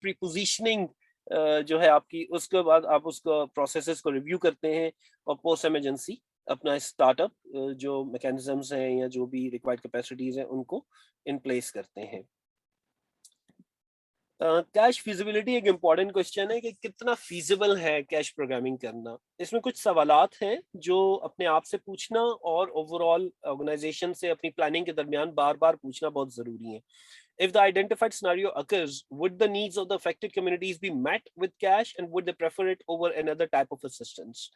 प्रीपोजिशनिंग जो है आपकी, उसके बाद आप उसको प्रोसेसेस को रिव्यू करते हैं और पोस्ट इमरजेंसी अपना स्टार्टअप जो मैकेनिज्म्स हैं या जो भी रिक्वायर्ड कैपेसिटीज हैं उनको इन प्लेस करते हैं। कैश फिजिबिलिटी एक इम्पॉर्टेंट क्वेश्चन है कि कितना फीजिबल है कैश प्रोग्रामिंग करना। इसमें कुछ सवालात हैं जो अपने आप से पूछना और ओवरऑल ऑर्गेनाइजेशन से अपनी प्लानिंग के दरमियान बार बार पूछना बहुत जरूरी है। If the identified scenario occurs, would the needs of the affected communities be met with cash and would they prefer it over another type of assistance?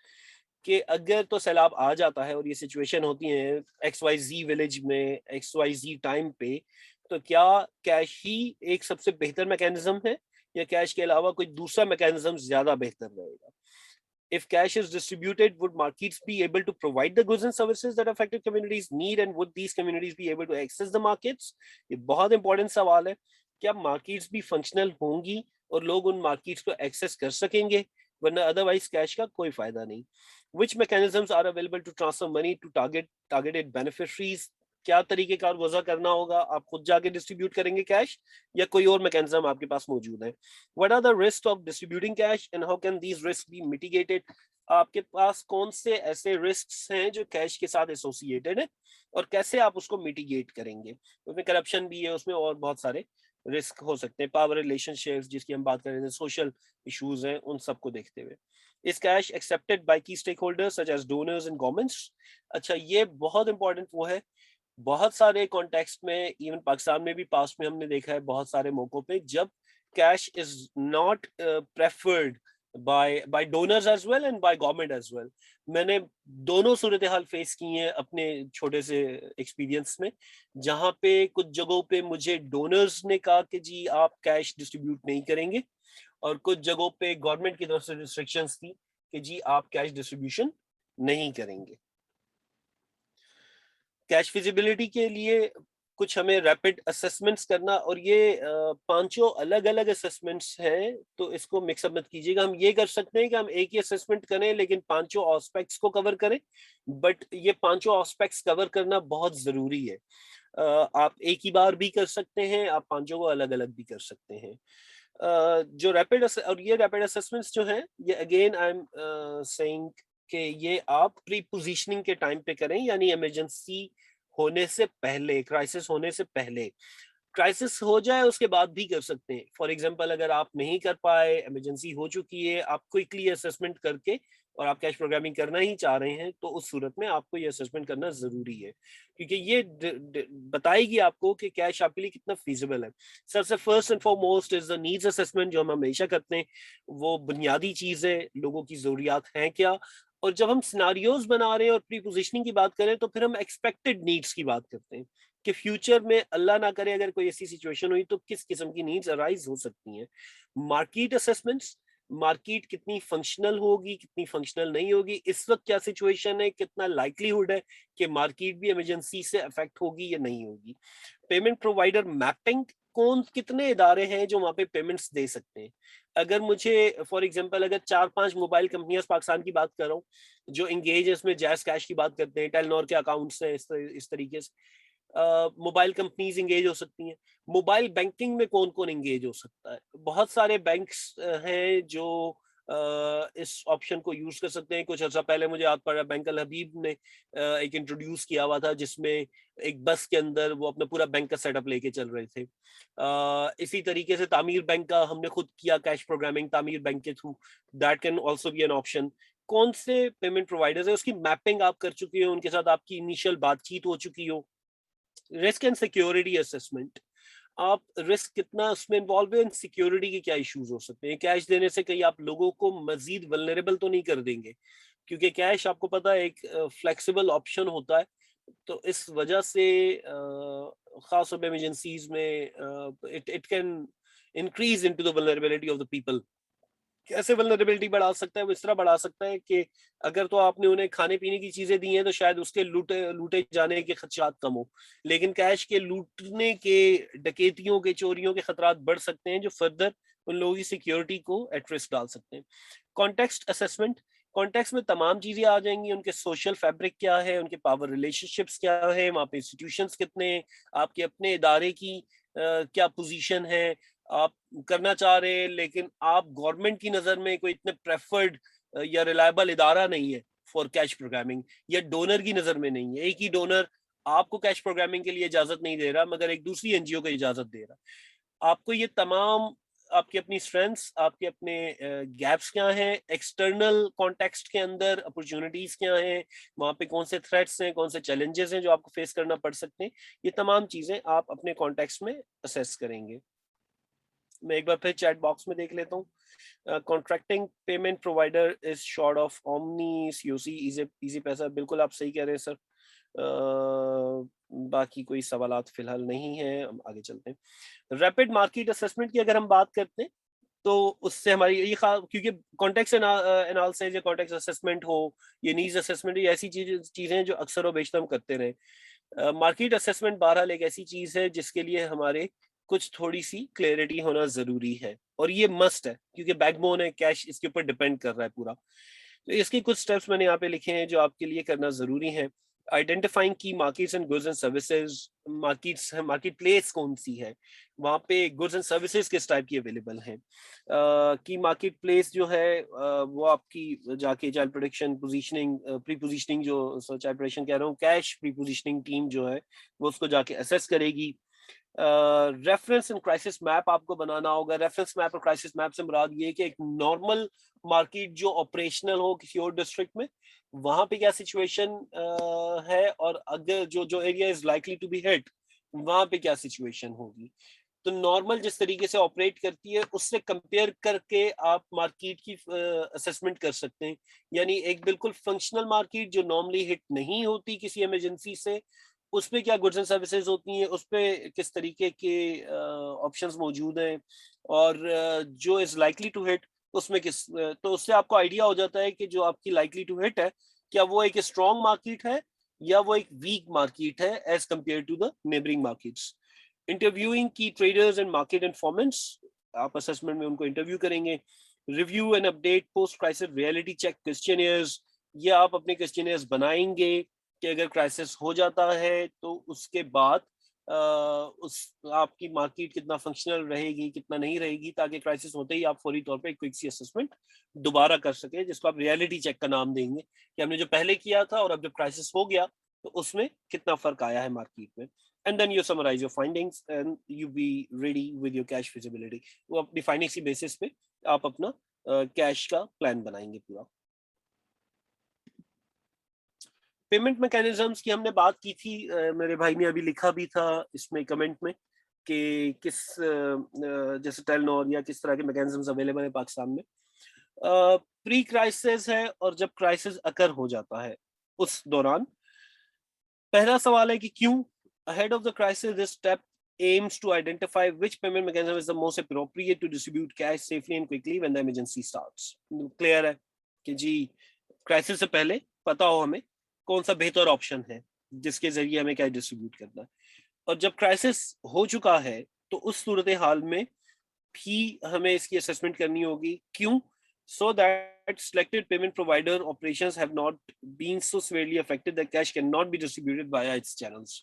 कि अगर तो सैलाब आ जाता है और ये सिचुएशन होती है XYZ विलेज में XYZ टाइम पे, तो क्या कैश ही एक सबसे बेहतर मैकेनिज्म है या कैश के अलावा कोई दूसरा मैकेनिज्म ज्यादा बेहतर रहेगा? If cash is distributed, would markets be able to provide the goods and services that affected communities need, and would these communities be able to access the markets? ये बहुत इंपॉर्टेंट सवाल है। क्या मार्केट्स भी functional होंगी और लोग उन मार्केट्स को एक्सेस कर सकेंगे, वरना अदरवाइज कैश का कोई फायदा नहीं। Which mechanisms are available to transfer money to targeted beneficiaries? क्या तरीके का वजह करना होगा, आप खुद जाके डिस्ट्रीब्यूट करेंगे कैश या कोई और मैकेनिज्म आपके पास मौजूद है? What are the risks of distributing cash and how can these risks be mitigated? आपके पास कौन से ऐसे रिस्क्स हैं जो कैश के साथ एसोसिएटेड है और कैसे आप उसको मिटिगेट करेंगे? उसमें करप्शन भी है, उसमें और बहुत सारे रिस्क हो सकते हैं, पावर रिलेशनशिप्स जिसकी हम बात कर रहे थे, सोशल इश्यूज हैं, उन सबको देखते हुए। Is cash accepted by key stakeholders such as donors and governments? अच्छा, ये बहुत इंपॉर्टेंट वो है। बहुत सारे कॉन्टेक्स्ट में, इवन पाकिस्तान में भी पास्ट में हमने देखा है बहुत सारे मौकों पे, जब cash is not preferred by donors as well and by government as well। मैंने दोनों सूरत हाल फेस की हैं अपने छोटे से एक्सपीरियंस में, जहां पे कुछ जगहों पे मुझे डोनर्स ने कहा कि जी आप कैश डिस्ट्रीब्यूट नहीं करेंगे, और कुछ जगहों पे गवर्नमेंट की तरफ से रिस्ट्रिक्शंस थी कि जी आप कैश डिस्ट्रीब्यूशन नहीं करेंगे। कैश फिजिबिलिटी के लिए कुछ हमें रैपिड असेसमेंट्स करना, और ये पांचों अलग अलग असेसमेंट्स हैं, तो इसको मिक्सअप मत कीजिएगा। हम ये कर सकते हैं कि हम एक ही असेसमेंट करें लेकिन पांचों ऑस्पेक्ट्स को कवर करें, बट ये पांचों ऑस्पेक्ट्स कवर करना बहुत जरूरी है। आप एक ही बार भी कर सकते हैं, आप पांचों को अलग अलग भी कर सकते हैं। जो रैपिड और ये रैपिड असेसमेंट्स जो हैं, ये अगेन आई एम सेइंग कि ये आप प्री पोजीशनिंग के टाइम पे करें, यानी इमरजेंसी होने से पहले, क्राइसिस होने से पहले। क्राइसिस हो जाए उसके बाद भी कर सकते हैं। फॉर एग्जांपल अगर आप नहीं कर पाए, इमरजेंसी हो चुकी है, आप क्विकली असेसमेंट करके और आप कैश प्रोग्रामिंग करना ही चाह रहे हैं, तो उस सूरत में आपको ये असेसमेंट करना जरूरी है, क्योंकि ये बताएगी आपको कि कैश आपके लिए कितना फीजिबल है। सबसे first and foremost is the needs assessment, जो हम हमेशा करते हैं। वो बुनियादी चीज है, लोगों की जरूरियात हैं क्या। और जब हम सिनारियोज बना रहे हैं और प्री पोजिशनिंग की बात करें, तो फिर हम एक्सपेक्टेड नीड्स की बात करते हैं कि फ्यूचर में अल्लाह ना करे अगर कोई ऐसी सिचुएशन हुई तो किस किस्म की नीड्स अराइज हो सकती हैं। मार्केट असेसमेंट्स, मार्केट कितनी फंक्शनल होगी, कितनी फंक्शनल नहीं होगी, इस वक्त क्या सिचुएशन है, कितना लाइकलीहुड है कि मार्केट भी इमरजेंसी से अफेक्ट होगी या नहीं होगी। पेमेंट प्रोवाइडर मैपिंग, कौन कितने इदारे हैं जो वहां पे पेमेंट्स दे सकते हैं। अगर मुझे फॉर एग्जांपल अगर 4-5 मोबाइल कंपनियां पाकिस्तान की बात कर रहा हूँ जो इंगेज है इसमें, जैस कैश की बात करते हैं, टेलनॉर के अकाउंट्स हैं, इस तरीके से मोबाइल कंपनीज इंगेज हो सकती हैं। मोबाइल बैंकिंग में कौन कौन इंगेज हो सकता है? बहुत सारे बैंक्स हैं जो इस ऑप्शन को यूज कर सकते हैं। कुछ अर्सा पहले मुझे याद पड़ रहा है, बैंक अल हबीब ने एक इंट्रोड्यूस किया हुआ था जिसमें एक बस के अंदर वो अपना पूरा बैंक का सेटअप लेके चल रहे थे। इसी तरीके से तामीर बैंक का हमने खुद किया कैश प्रोग्रामिंग तामीर बैंक के through, that can also be an option. कौन से पेमेंट प्रोवाइडर्स है उसकी मैपिंग आप कर चुकी हो, उनके साथ आपकी इनिशियल बातचीत हो चुकी हो। रिस्क एंड सिक्योरिटी असेसमेंट, आप रिस्क कितना उसमें इन्वॉल्व है, एंड सिक्योरिटी के क्या इश्यूज हो सकते हैं। कैश देने से कहीं आप लोगों को मजीद वल्नरेबल तो नहीं कर देंगे, क्योंकि कैश आपको पता है एक फ्लेक्सिबल ऑप्शन होता है। तो इस वजह से खास तौर पे इमरजेंसीज में it can increase into the vulnerability of the people. कैसे वल्नरेबिलिटी बढ़ा सकता है? वो इस तरह बढ़ा सकता है कि अगर तो आपने उन्हें खाने पीने की चीजें दी हैं तो शायद उसके लूटे जाने के खदशात कम हो, लेकिन कैश के लूटने के, डकैतियों के, चोरियों के खतरात बढ़ सकते हैं जो फर्दर उन लोगों की सिक्योरिटी को एट रिस्क डाल सकते हैं। कॉन्टेक्स्ट असेसमेंट, कॉन्टेक्स्ट में तमाम चीजें आ जाएंगी, उनके सोशल फैब्रिक क्या है, उनके पावर रिलेशनशिप्स क्या है, वहाँ पे इंस्टीट्यूशंस कितने हैं, आपके अपने इदारे की क्या पोजीशन है, आप करना चाह रहे हैं, लेकिन आप गवर्नमेंट की नजर में कोई इतने प्रेफर्ड या रिलायबल इदारा नहीं है फॉर कैश प्रोग्रामिंग, या डोनर की नजर में नहीं है। एक ही डोनर आपको कैश प्रोग्रामिंग के लिए इजाजत नहीं दे रहा, मगर एक दूसरी एनजीओ को इजाजत दे रहा। आपको ये तमाम, आपकी अपनी स्ट्रेंथ्स, आपके अपने गैप्स क्या हैं, एक्सटर्नल कॉन्टेक्स्ट के अंदर अपॉर्चुनिटीज क्या हैं, वहां पे कौन से थ्रेट्स हैं, कौन से चैलेंजेस हैं जो आपको फेस करना पड़ सकते हैं, ये तमाम चीजें आप अपने कॉन्टेक्स्ट में असेस करेंगे। मैं एक बार फिर चैट बॉक्स में देख लेता हूँ। Contracting payment provider is short of omni COC easy पैसा, बिल्कुल आप सही कह रहे हैं सर। बाकी कोई सवालात फिलहाल नहीं है, हम आगे चलते हैं। रैपिड मार्केट असेसमेंट की अगर हम बात करते हैं, तो उससे हमारी ये क्योंकि कॉन्टेक्स्ट एनालिसिस या कॉन्टेक्स्ट असेसमेंट हो, ये नीड्स असेसमेंट, ये ऐसी चीजें जो अक्सर और बेशतर हम करते रहे। मार्केट असेसमेंट बहरहाल एक ऐसी चीज है जिसके लिए हमारे कुछ थोड़ी सी क्लैरिटी होना जरूरी है, और ये मस्ट है क्योंकि बैकबोन है, कैश इसके ऊपर डिपेंड कर रहा है पूरा। तो इसके कुछ स्टेप्स मैंने यहाँ पे लिखे हैं जो आपके लिए करना जरूरी है। आइडेंटिफाइंग की markets and goods and services, markets है, मार्केट प्लेस कौन सी है, वहाँ पे गुड्स एंड सर्विसेज किस टाइप की अवेलेबल हैं। की मार्केट प्लेस जो है वो आपकी जाके child production positioning, pre positioning, जो चाइल्ड प्रोडक्शन कह रहा हूँ, कैश प्री पोजीशनिंग टीम जो है वो उसको जाके असेस करेगी। रेफरेंस एंड क्राइसिस मैप आपको बनाना होगा। रेफरेंस मैप और क्राइसिस मैप से मुराद ये है कि एक नॉर्मल मार्केट जो ऑपरेशनल हो किसी और डिस्ट्रिक्ट में, वहां पे क्या सिचुएशन है, और अगर जो जो area is likely to be hit, वहां पे क्या सिचुएशन होगी। तो नॉर्मल जिस तरीके से ऑपरेट करती है उससे कंपेयर करके आप मार्केट की असेसमेंट कर सकते हैं। यानी एक बिल्कुल फंक्शनल मार्केट जो नॉर्मली हिट नहीं होती किसी इमरजेंसी से, उस पे क्या गुड्स एंड सर्विसेज होती हैं, उस पे किस तरीके के ऑप्शंस मौजूद हैं, और जो इज लाइकली टू हिट उसमें किस, तो उससे आपको आइडिया हो जाता है कि जो आपकी लाइकली टू हिट है, क्या वो एक स्ट्रॉन्ग मार्केट है या वो एक वीक मार्केट है as compare to the neighbouring markets. Interviewing key traders and market informants, आप असेसमेंट में उनको इंटरव्यू करेंगे। Review and update post crisis reality check questionnaires, ये आप अपने क्वेश्चनियर्स बनाएंगे कि अगर क्राइसिस हो जाता है तो उसके बाद उस आपकी मार्केट कितना फंक्शनल रहेगी, कितना नहीं रहेगी, ताकि क्राइसिस होते ही आप फौरी तौर पे क्विक सी असेसमेंट दोबारा कर सके, जिसको आप रियलिटी चेक का नाम देंगे कि हमने जो पहले किया था और अब जब क्राइसिस हो गया तो उसमें कितना फर्क आया है मार्केट में। And then you summarise your findings and you be ready with your cash feasibility. वो अपनी फाइंडिंग्स की बेसिस पे आप अपना कैश का प्लान बनाएंगे पूरा। पेमेंट मैकेनिज्म्स की हमने बात की थी, मेरे भाई ने अभी लिखा भी था इसमें कमेंट में कि किस जैसे टेलनॉर या किस तरह के मैकेनिज्म्स अवेलेबल है पाकिस्तान में। प्री क्राइसिस है और जब क्राइसिस अकर हो जाता है उस दौरान पहला सवाल है कि क्यों। Ahead of the crisis this step aims to identify which payment mechanism is the most appropriate to distribute cash safely and quickly when the emergency starts। Clear है कि जी क्राइसिस से पहले पता हो हमें कौन सा बेहतर ऑप्शन है जिसके जरिए हमें कैश डिस्ट्रीब्यूट करना है, और जब क्राइसिस हो चुका है तो उस सूरत हाल में भी हमें इसकी असेसमेंट करनी होगी। क्यों? so that selected payment provider operations have not been so severely affected that cash cannot be distributed via its channels।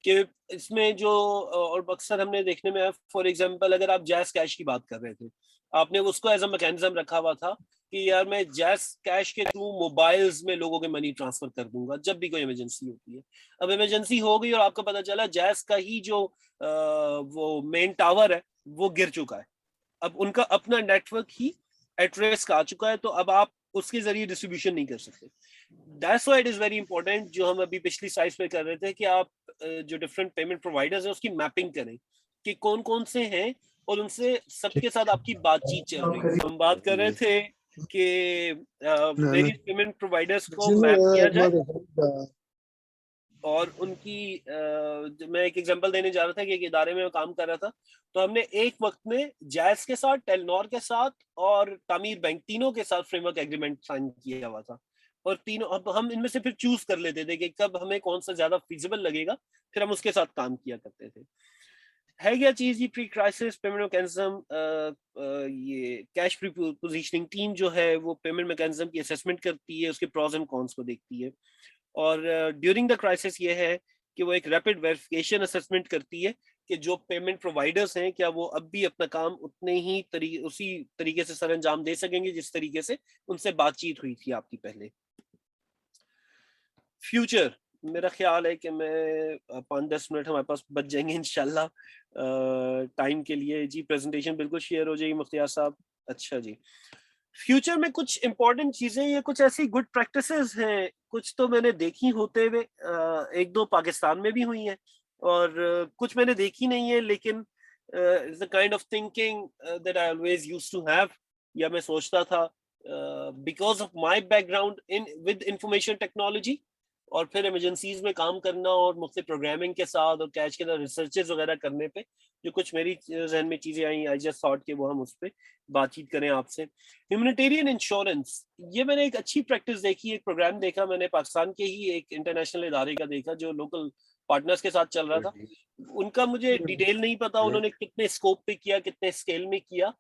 कि इसमें जो और अक्सर हमने देखने में, फॉर एग्जांपल अगर आप जैस कैश की बात कर रहे थे, आपने उसको एज अ मैकेनिज्म रखा हुआ था कि यार मैं जैस कैश के थ्रू मोबाइल्स में लोगों के मनी ट्रांसफर कर दूंगा जब भी कोई इमरजेंसी होती है। अब इमरजेंसी हो गई और आपको पता चला जैस का ही जो वो मेन टावर है वो गिर चुका है, अब उनका अपना नेटवर्क ही एट रिस्क आ चुका है, तो अब आप उसके जरिए डिस्ट्रीब्यूशन नहीं कर सकते। That's why it is very important, जो हम अभी पिछली स्लाइड पे कर रहे थे, कि आप जो डिफरेंट पेमेंट प्रोवाइडर्स है उसकी मैपिंग करें कि कौन कौन से हैं और उनसे सबके साथ आपकी बातचीत चल रही है। हम बात कर रहे थे कि वेरियस पेमेंट प्रोवाइडर्स को मैप किया जाए, और उनकी मैं एक एग्जांपल देने जा रहा था कि एक इदारे में काम कर रहा था, तो हमने एक वक्त में जैस के साथ, टेलनॉर के साथ और तामीर बैंक, तीनों के साथ फ्रेमवर्क एग्रीमेंट साइन किया हुआ था, और तीनों अब हम इनमें से फिर चूज कर लेते थे कि कब हमें कौन सा ज्यादा फिजिबल लगेगा, फिर हम उसके साथ काम किया करते थे। है क्या चीज ये प्री क्राइसिस पेमेंट मैकेनिज्म, ये कैश प्री पोजीशनिंग टीम जो है वो पेमेंट मैकेनिज्म की असेसमेंट करती है, उसके प्रॉस एंड कॉन्स को देखती है, और ड्यूरिंग द क्राइसिस ये है कि वो एक रैपिड वेरिफिकेशन असेसमेंट करती है कि जो पेमेंट प्रोवाइडर्स हैं क्या वो अब भी अपना काम उतने ही उसी तरीके से सर अंजाम दे सकेंगे जिस तरीके से उनसे बातचीत हुई थी आपकी पहले। फ्यूचर, मेरा ख्याल है कि मैं 5-10 मिनट हमारे पास बच जाएंगे इंशाल्लाह टाइम के लिए। जी प्रेजेंटेशन बिल्कुल शेयर हो जाएगी मुख्तियार साहब। अच्छा जी, फ्यूचर में कुछ इंपॉर्टेंट चीजें या कुछ ऐसी गुड प्रैक्टिसेस हैं, कुछ तो मैंने देखी होते हुए, एक दो पाकिस्तान में भी हुई हैं और कुछ मैंने देखी नहीं है, लेकिन it's the kind of thinking that I always used to have, या मैं सोचता था because of my background in with information technology और फिर इमरजेंसीज में काम करना और मुख्तलिफ प्रोग्रामिंग के साथ और कैच के साथ रिसर्चेस वगैरह करने पे जो कुछ मेरी जहन में चीजें आई, आई जस्ट थॉट कि वो हम उस पर बातचीत करें आपसे। ह्यूमैनिटेरियन इंश्योरेंस, ये मैंने एक अच्छी प्रैक्टिस देखी, एक प्रोग्राम देखा मैंने पाकिस्तान के ही एक इंटरनेशनल इदारे का देखा जो लोकल पार्टनर्स के साथ चल रहा था। उनका मुझे डिटेल नहीं पता उन्होंने कितने स्कोप पे किया, कितने स्केल में किया,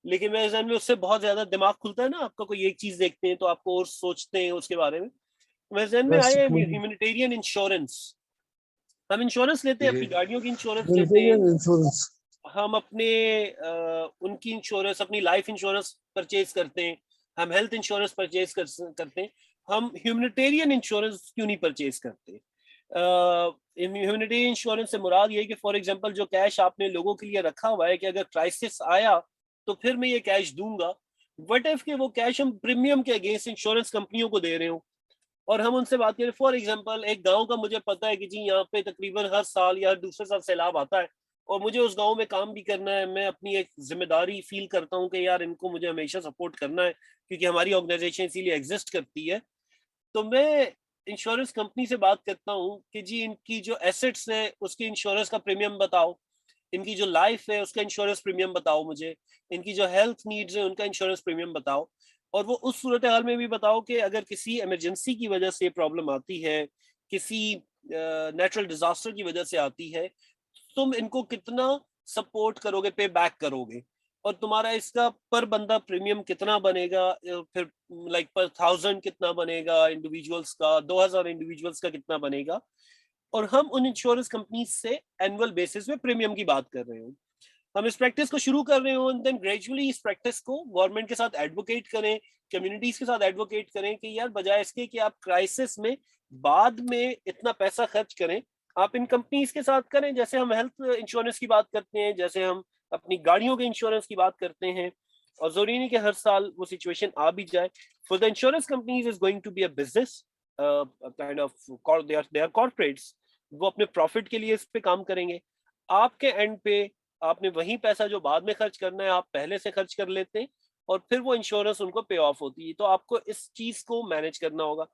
लेकिन मेरे जहन में उससे बहुत ज्यादा दिमाग खुलता है ना, आपका कोई एक चीज देखते हैं तो आपको और सोचते हैं उसके बारे में। मेरे जहन में आया ह्यूमैनिटेरियन इंश्योरेंस। हम इंश्योरेंस लेते हैं, अपनी गाड़ियों की इंश्योरेंस लेते हैं, इंश्योरेंस, हम अपने उनकी इंश्योरेंस, अपनी लाइफ इंश्योरेंस परचेज करते हैं, हम हेल्थ इंश्योरेंस परचेज करते हैं, हम ह्यूमैनिटेरियन इंश्योरेंस क्यों नहीं परचेज करते? ह्यूमैनिटेरियन इंश्योरेंस से मुराद ये है कि फॉर एग्जांपल जो कैश आपने लोगों के लिए रखा हुआ है कि अगर क्राइसिस आया तो फिर मैं ये कैश दूंगा, वट इफ के वो कैश हम प्रीमियम के अगेंस्ट इंश्योरेंस कंपनियों को दे रहे हो और हम उनसे बात करें, फॉर एग्जांपल एक गांव का मुझे पता है कि जी यहाँ पे तकरीबन हर साल या हर दूसरे साल सैलाब आता है और मुझे उस गांव में काम भी करना है, मैं अपनी एक जिम्मेदारी फील करता हूँ कि यार इनको मुझे हमेशा सपोर्ट करना है क्योंकि हमारी ऑर्गेनाइजेशन इसीलिए एग्जिस्ट करती है। तो मैं इंश्योरेंस कंपनी से बात करता हूँ कि जी इनकी जो एसेट्स है उसकी इंश्योरेंस का प्रीमियम बताओ, इनकी जो लाइफ है उसका इंश्योरेंस प्रीमियम बताओ मुझे, इनकी जो हेल्थ नीड्स है उनका इंश्योरेंस प्रीमियम बताओ, और वो उस सूरत हाल में भी बताओ कि अगर किसी इमरजेंसी की वजह से प्रॉब्लम आती है, किसी नेचुरल डिजास्टर की वजह से आती है, तुम इनको कितना सपोर्ट करोगे, पे बैक करोगे, और तुम्हारा इसका पर बंदा प्रीमियम कितना बनेगा, फिर लाइक पर 1000 कितना बनेगा इंडिविजुअल्स का, 2000 इंडिविजुअल्स का कितना बनेगा। और हम उन इंश्योरेंस कंपनी से एनुअल बेसिस में प्रीमियम की बात कर रहे हो, हम इस प्रैक्टिस को शुरू कर रहे हो एंड देन ग्रेजुअली इस प्रैक्टिस को गवर्नमेंट के साथ एडवोकेट करें, कम्युनिटीज के साथ एडवोकेट करें कि यार बजाय इसके कि आप क्राइसिस में बाद में इतना पैसा खर्च करें, आप इन कंपनीज के साथ करें, जैसे हम हेल्थ इंश्योरेंस की बात करते हैं, जैसे हम अपनी गाड़ियों के इंश्योरेंस की बात करते हैं, और जरूरी नहीं कि हर साल वो सिचुएशन आ भी जाए। For the insurance companies is going to be a business kind of, they are corporates, वो अपने प्रॉफिट के लिए इस पे काम करेंगे। आपके एंड पे आपने वही पैसा जो बाद में खर्च करना है आप पहले से खर्च कर लेते हैं और फिर वो इंश्योरेंस उनको पे ऑफ होती है, तो आपको इस चीज को मैनेज करना होगा।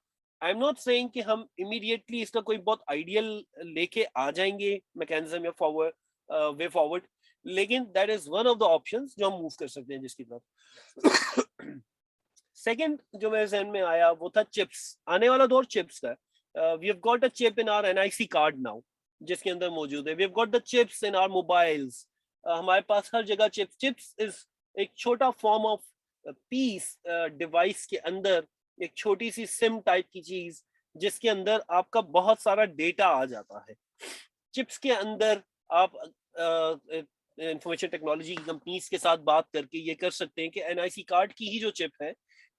आई एम नॉट सेइंग कि हम इमीडिएटली इसका कोई बहुत आइडियल लेके आ जाएंगे मैकेनिज्म या फॉरवर्ड वे फॉरवर्ड, लेकिन that is one of the options जो हम मूव कर सकते हैं जिसकी तरफ। सेकंड जो मेरे जहन में आया वो था चिप्स, आने वाला दौर चिप्स का। We have got a chip in our NIC card now जिसके अंदर मौजूद है, we have got the chips in our mobiles, हमारे पास हर जगह चिप्स, चिप्स इज एक छोटा फॉर्म ऑफ पीस डिवाइस के अंदर, एक छोटी सी सिम टाइप की चीज जिसके अंदर आपका बहुत सारा डेटा आ जाता है। चिप्स के अंदर आप इंफॉर्मेशन टेक्नोलॉजी की कंपनीज के साथ बात करके ये कर सकते हैं कि एनआईसी कार्ड की ही जो चिप है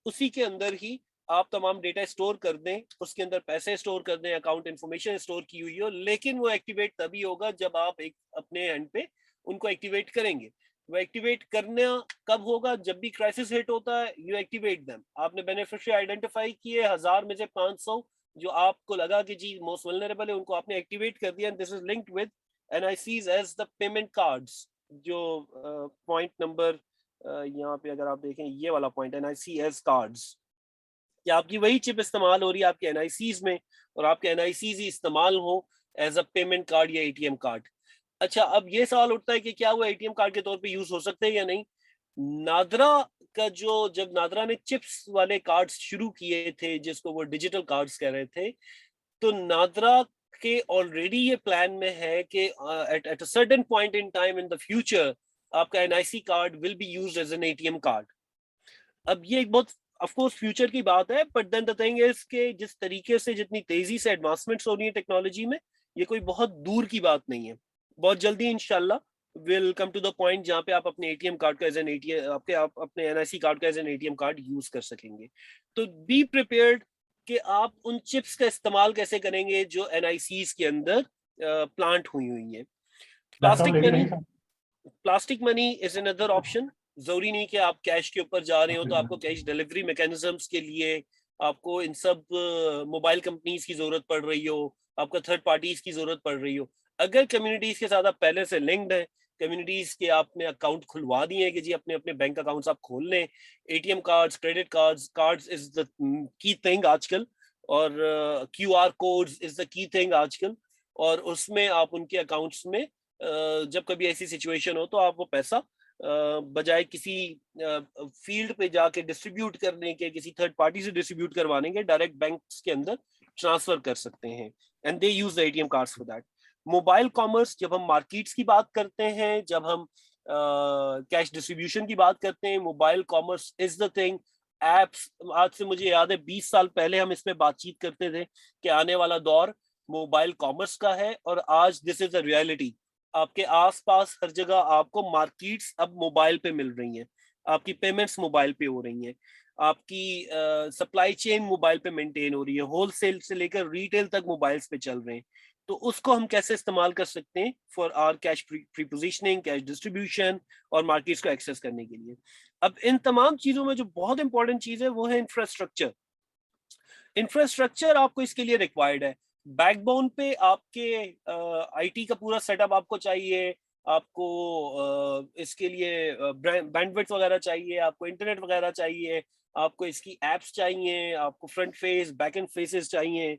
उसी के अंदर ही आप तमाम डेटा स्टोर कर दें, उसके अंदर पैसे स्टोर कर दें, अकाउंट इन्फॉर्मेशन स्टोर की हुई हो, लेकिन वो एक्टिवेट तभी होगा जब आप एक अपने एंड पे उनको एक्टिवेट करेंगे। वो एक्टिवेट करना कब होगा? जब भी क्राइसिस हिट होता है यू एक्टिवेट देम। आपने बेनिफिशियरी आइडेंटिफाई किए 1000 में से 500 जो आपको लगा कि जी मोस्ट वल्नरेबल है, उनको आपने एक्टिवेट कर दिया, this is linked with NICs as the payment cards. जो पॉइंट नंबर यहाँ पे अगर आप देखें ये वाला पॉइंट NIC एज कार्ड्स, कि आपकी वही चिप इस्तेमाल हो रही है आपके NICs में और आपके NICs ही इस्तेमाल हो एज अ पेमेंट कार्ड या ATM कार्ड। अच्छा, अब ये सवाल उठता है कि क्या वो ATM कार्ड के तौर पे यूज हो सकते हैं या नहीं। नादरा का जो, जब नादरा ने चिप्स वाले कार्ड्स शुरू किए थे जिसको वो डिजिटल कार्ड्स कह रहे थे, तो नादरा के ऑलरेडी ये प्लान में है कि at a certain point in time in the future आपका NIC card will be used as an ATM card. अब ये एक बहुत ऑफ कोर्स फ्यूचर की बात है, but then the thing is के जिस तरीके से जितनी तेजी से एडवांसमेंट्स हो रही है टेक्नोलॉजी में, ये कोई बहुत दूर की बात नहीं है। बहुत जल्दी इंशाल्लाह will come to the point जहाँ पे आप अपने एटीएम कार्ड का एज एन एटीएम आप अपने एनआईसी कार्ड का as an ATM card use कर सकेंगे। तो बी प्रिपेयर्ड कि आप उन चिप्स का इस्तेमाल कैसे करेंगे जो एनआईसीज के अंदर प्लांट हुई हुई है। Plastic money, plastic money is another option. जरूरी नहीं कि आप कैश के ऊपर जा रहे हो तो आपको कैश डिलीवरी मैकेनिज्म्स के लिए आपको इन सब मोबाइल कंपनीज की जरूरत पड़ रही हो, आपको थर्ड पार्टीज की जरूरत पड़ रही हो। अगर कम्युनिटीज के साथ आप पहले से लिंक्ड है, कम्युनिटीज के आपने अकाउंट खुलवा दिए हैं कि जी अपने अपने बैंक अकाउंट्स आप खोल लें, ATM cards, credit cards is the key thing आजकल, और QR codes is the key thing आजकल। और उसमें आप उनके अकाउंट्स में जब कभी ऐसी सिचुएशन हो तो आप वो पैसा बजाय किसी फील्ड पे जाके डिस्ट्रीब्यूट करने के, किसी थर्ड पार्टी से डिस्ट्रीब्यूट करवाने के, डायरेक्ट बैंक्स के अंदर ट्रांसफर कर सकते हैं, and they use the ATM cards for that. Mobile commerce, जब हम मार्केट्स की बात करते हैं, जब हम कैश डिस्ट्रीब्यूशन की बात करते हैं, mobile commerce is the thing. Apps, आज से मुझे याद है 20 साल पहले हम इसमें बातचीत करते थे कि आने वाला दौर मोबाइल कॉमर्स का है, और आज दिस इज अ रियलिटी। आपके आसपास हर जगह आपको मार्केट्स अब मोबाइल पे मिल रही हैं, आपकी पेमेंट्स मोबाइल पे हो रही हैं, आपकी सप्लाई चेन मोबाइल पे मेंटेन हो रही है, होलसेल से लेकर रिटेल तक मोबाइल्स पे चल रहे हैं। तो उसको हम कैसे इस्तेमाल कर सकते हैं for our cash prepositioning, cash distribution और मार्केट्स को एक्सेस करने के लिए। अब इन तमाम चीजों में जो बहुत इंपॉर्टेंट चीज है वो है इंफ्रास्ट्रक्चर। इंफ्रास्ट्रक्चर आपको इसके लिए रिक्वायर्ड है। बैकबोन पे आपके आईटी का पूरा सेटअप आपको चाहिए, आपको इसके लिए बैंडविड्थ वगैरह चाहिए, आपको इंटरनेट वगैरह चाहिए, आपको इसकी एप्स चाहिए, आपको front face back end faces चाहिए।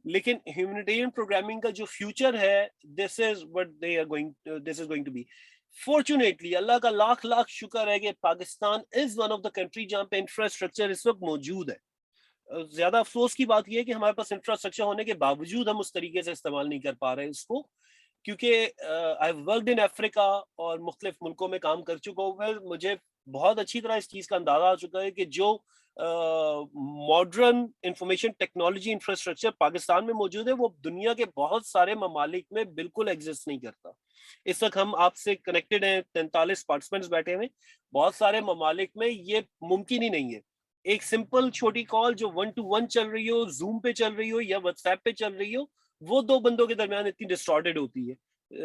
लेकिन ह्यूमैनिटेरियन प्रोग्रामिंग का जो फ्यूचर है, this is what they are going, this is going to be. Fortunately Allah का लाख लाख शुक्र है कि Pakistan is one of the country जहां पे इंफ्रास्ट्रक्चर इस वक्त मौजूद है। ज्यादा अफसोस की बात यह है कि हमारे पास इंफ्रास्ट्रक्चर होने के बावजूद हम उस तरीके से इस्तेमाल नहीं कर पा रहे हैं उसको, क्योंकि आई वर्कड इन अफ्रीका और मुख्तलिफ मुल्कों में काम कर चुका हूँ। मुझे बहुत अच्छी तरह इस चीज का अंदाजा आ चुका है कि जो modern information technology infrastructure Pakistan में मौजूद है वो दुनिया के बहुत सारे ममालिक में बिल्कुल एग्जिस्ट नहीं करता। इस वक्त हम आपसे कनेक्टेड हैं, 43 पार्टिसिपेंट्स बैठे हुए, बहुत सारे ममालिक में ये मुमकिन ही नहीं है। एक सिंपल छोटी कॉल जो 1 to 1 चल रही हो, जूम पे चल रही हो या व्हाट्सएप पे चल रही हो, वो दो बंदों के दरमियान इतनी डिस्टॉर्टेड होती है।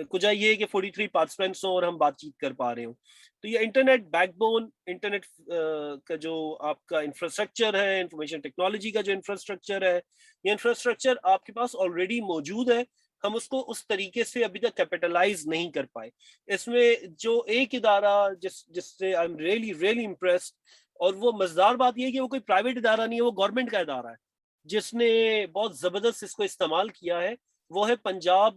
कुछ ये है कि 43 पार्टिसिपेंट्स हो और हम बातचीत कर पा रहे हो। तो ये इंटरनेट बैकबोन, इंटरनेट का जो आपका इंफ्रास्ट्रक्चर है, इंफॉर्मेशन टेक्नोलॉजी का जो इंफ्रास्ट्रक्चर है, ये इंफ्रास्ट्रक्चर आपके पास ऑलरेडी मौजूद है, हम उसको उस तरीके से अभी तक कैपिटलाइज नहीं कर पाए। इसमें जो एक इदारा जिससे I am really really impressed, और वो मजेदार बात यह है कि वो कोई प्राइवेट इदारा नहीं है, वो गवर्नमेंट का इदारा है जिसने बहुत जबरदस्त इसको इस्तेमाल किया है। वो है Punjab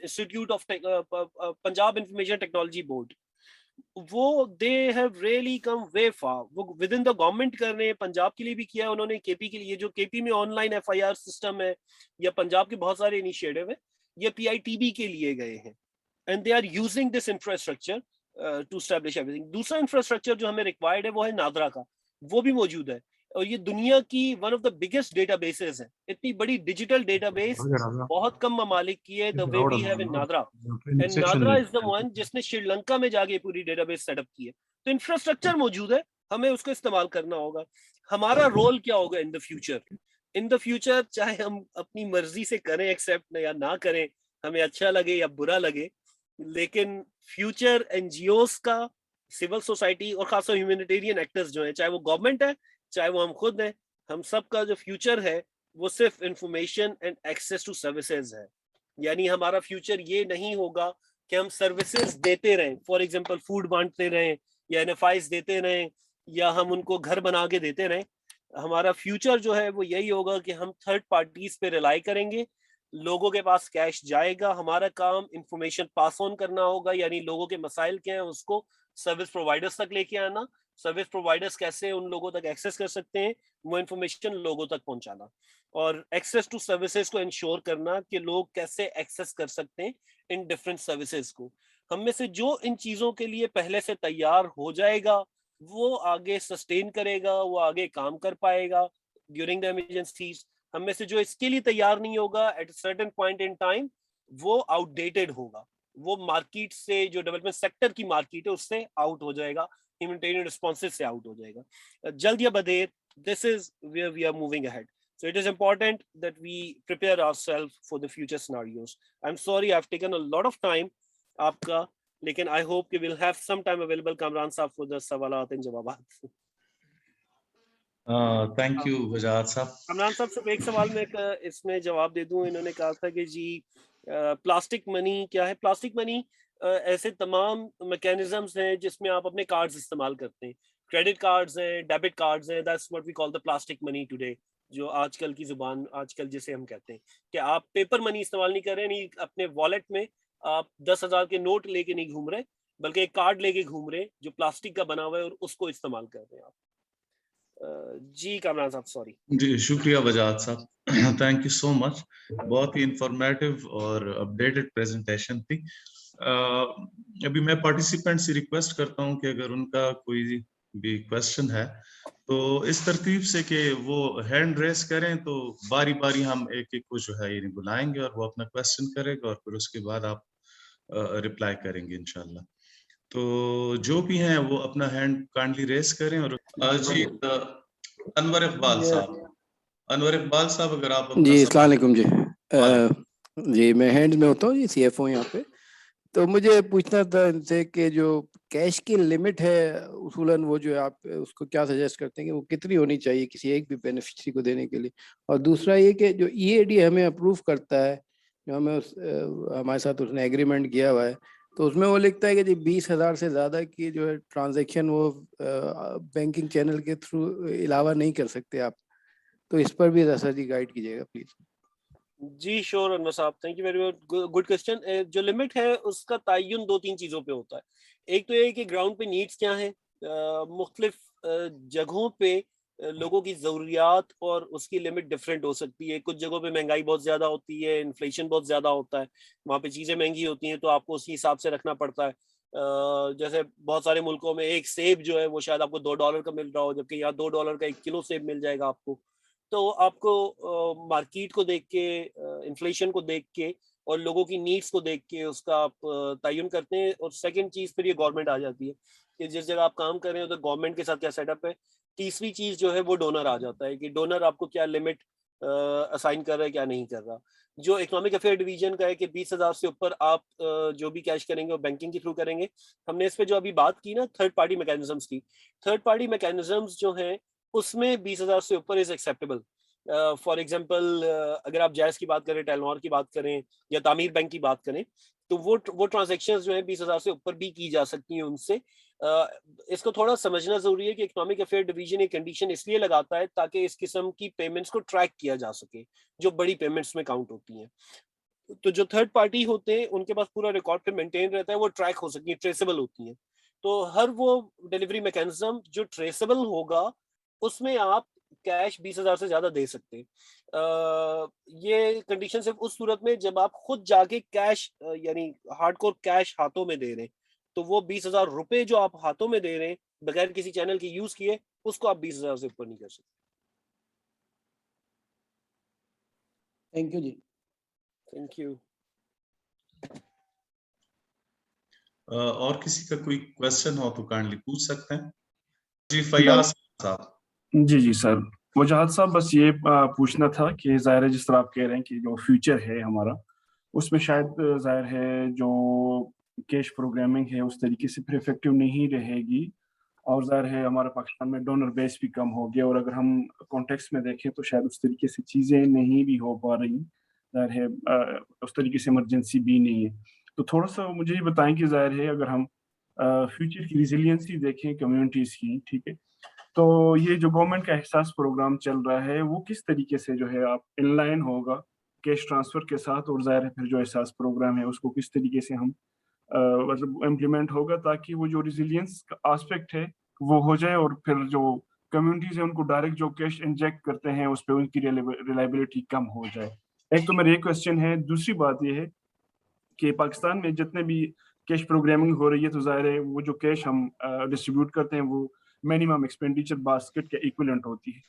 institute of Punjab information technology board. वो दे हैव रियली कम वे फार, वो विद इन द गवर्नमेंट कर रहे हैं। पंजाब के लिए भी किया है उन्होंने, केपी के लिए, जो केपी में ऑनलाइन एफआईआर सिस्टम है, या पंजाब के बहुत सारे इनिशिएटिव है, ये पीआईटीबी के लिए गए हैं, and they are using this infrastructure to establish everything. दूसरा इंफ्रास्ट्रक्चर जो हमें रिक्वायर्ड है वो है नादरा का, वो भी मौजूद है, और ये दुनिया की one of the biggest databases है। इतनी बड़ी डिजिटल डेटाबेस बहुत कम ममालिक की है, the way we have in NADRA. And NADRA is the one जिसने श्रीलंका में जाके पूरी डेटाबेस सेटअप की है। तो इंफ्रास्ट्रक्चर मौजूद है, हमें उसको इस्तेमाल करना होगा। हमारा रोल क्या होगा इन the future? In the future चाहे हम अपनी मर्जी से करें एक्सेप्ट या ना करें, हमें अच्छा लगे या बुरा लगे, लेकिन फ्यूचर एनजीओस का, सिविल सोसाइटी और खासकर ह्यूमैनिटेरियन एक्टर्स जो है, चाहे वो गवर्नमेंट है चाहे वो हम खुद हैं, हम सब का जो फ्यूचर है वो सिर्फ information and access to services है। यानी हमारा फ्यूचर ये नहीं होगा कि हम सर्विसेज देते रहें, फॉर एग्जांपल फूड बांटते रहें या एनएफआईज देते रहें या हम उनको घर बना के देते रहें। हमारा फ्यूचर जो है वो यही होगा कि हम थर्ड पार्टीज पे रिलाई करेंगे, लोगों के पास कैश जाएगा, हमारा काम इंफॉर्मेशन पास ऑन करना होगा, यानी लोगों के मसाइल क्या हैं उसको सर्विस प्रोवाइडर्स तक लेके आना, सर्विस प्रोवाइडर्स कैसे उन लोगों तक एक्सेस कर सकते हैं वो इंफॉर्मेशन लोगों तक पहुंचाना, और एक्सेस टू सर्विसेज को इंश्योर करना कि लोग कैसे एक्सेस कर सकते हैं इन डिफरेंट सर्विसेज को। हम में से जो इन चीजों के लिए पहले से तैयार हो जाएगा वो आगे सस्टेन करेगा, वो आगे काम कर पाएगा ड्यूरिंग द इमरजेंसीज। हम में से जो इसके लिए तैयार नहीं होगा at certain point in time, वो आउटडेटेड होगा, वो मार्केट से, जो डेवलपमेंट सेक्टर की मार्केट है उससे आउट हो जाएगा, ह्यूमैनिटेरियन रिस्पॉन्सेज से आउट हो जाएगा। जल्द या बदेर, this is where we are moving ahead. So it is important that we prepare ourselves for the future scenarios. I'm sorry I've taken a lot of time आपका, लेकिन I hope you will have some time available Kamran साहब for the सवालात and जवाबात. Thank you Wajahat साहब. कमरान साहब सिर्फ एक सवाल में इसमें जवाब दे दूं. इन्होंने कहा था कि जी प्लास्टिक मनी क्या है. प्लास्टिक मनी ऐसे तमाम मैकेनिज्म्स हैं जिसमें आप अपने कार्ड्स इस्तेमाल करते हैं. क्रेडिट कार्ड्स हैं, डेबिट कार्ड्स हैं, that's what we call the plastic money today. जो आजकल की जुबान, आजकल जिसे हम कहते हैं कि आप पेपर मनी इस्तेमाल नहीं कर रहे, नहीं अपने वॉलेट में आप 10,000 के नोट लेके नहीं घूम रहे, बल्कि एक कार्ड लेके घूम रहे जो प्लास्टिक का बना हुआ है और उसको इस्तेमाल कर रहे हैं आप. जी कामरान साहब सॉरी. जी शुक्रिया वजाहत साहब, थैंक यू सो मच. बहुत ही इंफॉर्मेटिव और अपडेटेड प्रेजेंटेशन थी. अभी मैं पार्टिसिपेंट से रिक्वेस्ट करता हूं कि अगर उनका कोई भी क्वेश्चन है तो इस तरतीब से कि वो हैंड रेस करें, तो बारी बारी हम एक एक को जो है ये बुलाएंगे और वो अपना क्वेश्चन करेगा और फिर उसके बाद आप रिप्लाई करेंगे इंशाल्लाह. तो जो भी हैं वो अपना हैंड काइंडली रेस करें. और जी अनवर इकबाल साहब, अनवर इकबाल साहब अगर आप जी अस्सलाम वालेकुम जी. जी मैं हैंड में होता हूँ जी, CFO यहाँ पे. तो मुझे पूछना था इनसे कि जो कैश की लिमिट है उसूलन वो जो है आप उसको क्या सजेस्ट करते हैं कि वो कितनी होनी चाहिए किसी एक भी बेनिफिशियरी को देने के लिए. और दूसरा ये कि जो EAD हमें अप्रूव करता है, जो हमें हमारे साथ उसने एग्रीमेंट किया हुआ है, तो उसमें वो लिखता है कि जी 20,000 से ज़्यादा की जो है ट्रांजेक्शन वो बैंकिंग चैनल के थ्रू अलावा नहीं कर सकते आप. तो इस पर भी जरा जी गाइड कीजिएगा प्लीज. जी श्योर अनवर साहब, thank you very much, good question. जो लिमिट है उसका तयन 2-3 चीज़ों पे होता है. एक तो ये कि ग्राउंड पे नीड्स क्या है, मुख्तलिफ जगहों पे लोगों की ज़रूरियात और उसकी लिमिट डिफरेंट हो सकती है. कुछ जगहों पे महंगाई बहुत ज़्यादा होती है, इन्फ्लेशन बहुत ज़्यादा होता है, वहाँ पे चीज़ें महंगी होती हैं, तो आपको उसी हिसाब से रखना पड़ता है. जैसे बहुत सारे मुल्कों में एक सेब जो है वो शायद आपको $2 का मिल रहा हो, जबकि यहाँ $2 का 1 किलो सेब मिल जाएगा आपको. तो आपको मार्केट को देख के, इन्फ्लेशन को देख के और लोगों की नीड्स को देख के उसका आप तयन करते हैं. और सेकंड चीज़ फिर ये गवर्नमेंट आ जाती है कि जिस जगह आप काम कर रहे हो तो गवर्नमेंट के साथ क्या सेटअप है. तीसरी चीज़ जो है वो डोनर आ जाता है कि डोनर आपको क्या लिमिट असाइन कर रहा है, क्या नहीं कर रहा. जो इकोनॉमिक अफेयर डिवीजन का है कि 20,000 से ऊपर आप जो भी कैश करेंगे वो बैंकिंग के थ्रू करेंगे. हमने इस पे जो अभी बात की ना थर्ड पार्टी मैकेनिज्म्स की, थर्ड पार्टी मैकेनिज्म्स जो हैं उसमें 20,000 से ऊपर इज एक्सेप्टेबल. फॉर एग्जांपल अगर आप जायज़ की बात करें, टेलनॉर की बात करें या तामीर बैंक की बात करें, तो वो ट्रांजैक्शंस जो है 20,000 से ऊपर भी की जा सकती हैं उनसे. इसको थोड़ा समझना जरूरी है कि इकोनॉमिक अफेयर डिवीजन एक कंडीशन इसलिए लगाता है ताकि इस किस्म की पेमेंट्स को ट्रैक किया जा सके जो बड़ी पेमेंट्स में काउंट होती हैं. तो जो थर्ड पार्टी होते हैं उनके पास पूरा रिकॉर्ड पे मेंटेन रहता है, वो ट्रैक हो सकती है, ट्रेसेबल होती हैं. तो हर वो डिलीवरी मैकेनिज्म जो ट्रेसेबल होगा उसमें आप कैश 20,000 से ज्यादा दे सकते हैं. ये कंडीशन सिर्फ उस सूरत में जब आप खुद जाके कैश यानी हार्डकोर कैश हाथों में दे रहे हैं, तो वो 20,000 रुपए जो आप हाथों में दे रहे हैं बगैर किसी चैनल की यूज किए, उसको आप 20,000 से ऊपर नहीं कर सकते. थैंक यू जी. Thank you. और किसी का कोई क्वेश्चन हो तो काइंडली पूछ सकते हैं. जी फयाज साहब. जी जी सर, वजाहत साहब बस ये पूछना था कि ज़ाहिर है जिस तरह आप कह रहे हैं कि जो फ्यूचर है हमारा उसमें शायद ज़ाहिर है जो कैश प्रोग्रामिंग है उस तरीके से फिर इफेक्टिव नहीं रहेगी, और ज़ाहिर है हमारे पाकिस्तान में डोनर बेस भी कम हो गया, और अगर हम कॉन्टेक्स्ट में देखें तो शायद उस तरीके से चीज़ें नहीं भी हो पा रही. ज़ाहिर है उस तरीके से इमरजेंसी भी नहीं है. तो थोड़ा सा मुझे ये बताएं कि ज़ाहिर है अगर हम फ्यूचर की रिजिलियंसी देखें कम्युनिटीज़ की, ठीक है, तो ये जो गवर्नमेंट का एहसास प्रोग्राम चल रहा है वो किस तरीके से जो है आप इनलाइन होगा कैश ट्रांसफर के साथ, और ज़ाहिर है फिर जो एहसास प्रोग्राम है उसको किस तरीके से हम मतलब इम्प्लीमेंट होगा ताकि वो जो रिजिलियंस का आस्पेक्ट है वो हो जाए, और फिर जो कम्युनिटीज है उनको डायरेक्ट जो कैश इंजेक्ट करते हैं उस पर उनकी रिलायबिलिटी कम हो जाए. एक तो मेरा ये क्वेश्चन है. दूसरी बात ये है कि पाकिस्तान में जितने भी कैश प्रोग्रामिंग हो रही है तो ज़ाहिर है वो जो कैश हम डिस्ट्रीब्यूट करते हैं वो मिनिमम एक्सपेंडिचर बास्केट के इक्विवेलेंट होती है.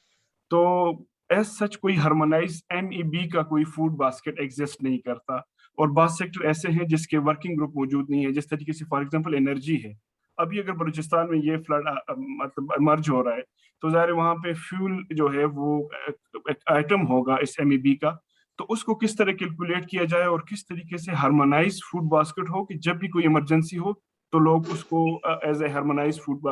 तो एज सच कोई हार्मोनाइज MEB का कोई फूड बास्केट एग्जिस्ट नहीं करता, और बहुत सेक्टर ऐसे हैं जिसके वर्किंग ग्रुप मौजूद नहीं है। जिस तरीके से फॉर एग्जांपल एनर्जी है, अभी अगर बलूचिस्तान में ये फ्लड मतलब इमर्ज हो रहा है, तो ज़ाहिर वहाँ पे फ्यूल जो है वो एक आइटम होगा इस MEB का, तो उसको किस तरह कैलकुलेट किया जाए और किस तरीके से हार्मोनाइज फूड बास्केट हो कि जब भी कोई इमरजेंसी हो तो लोग उसको as a harmonize food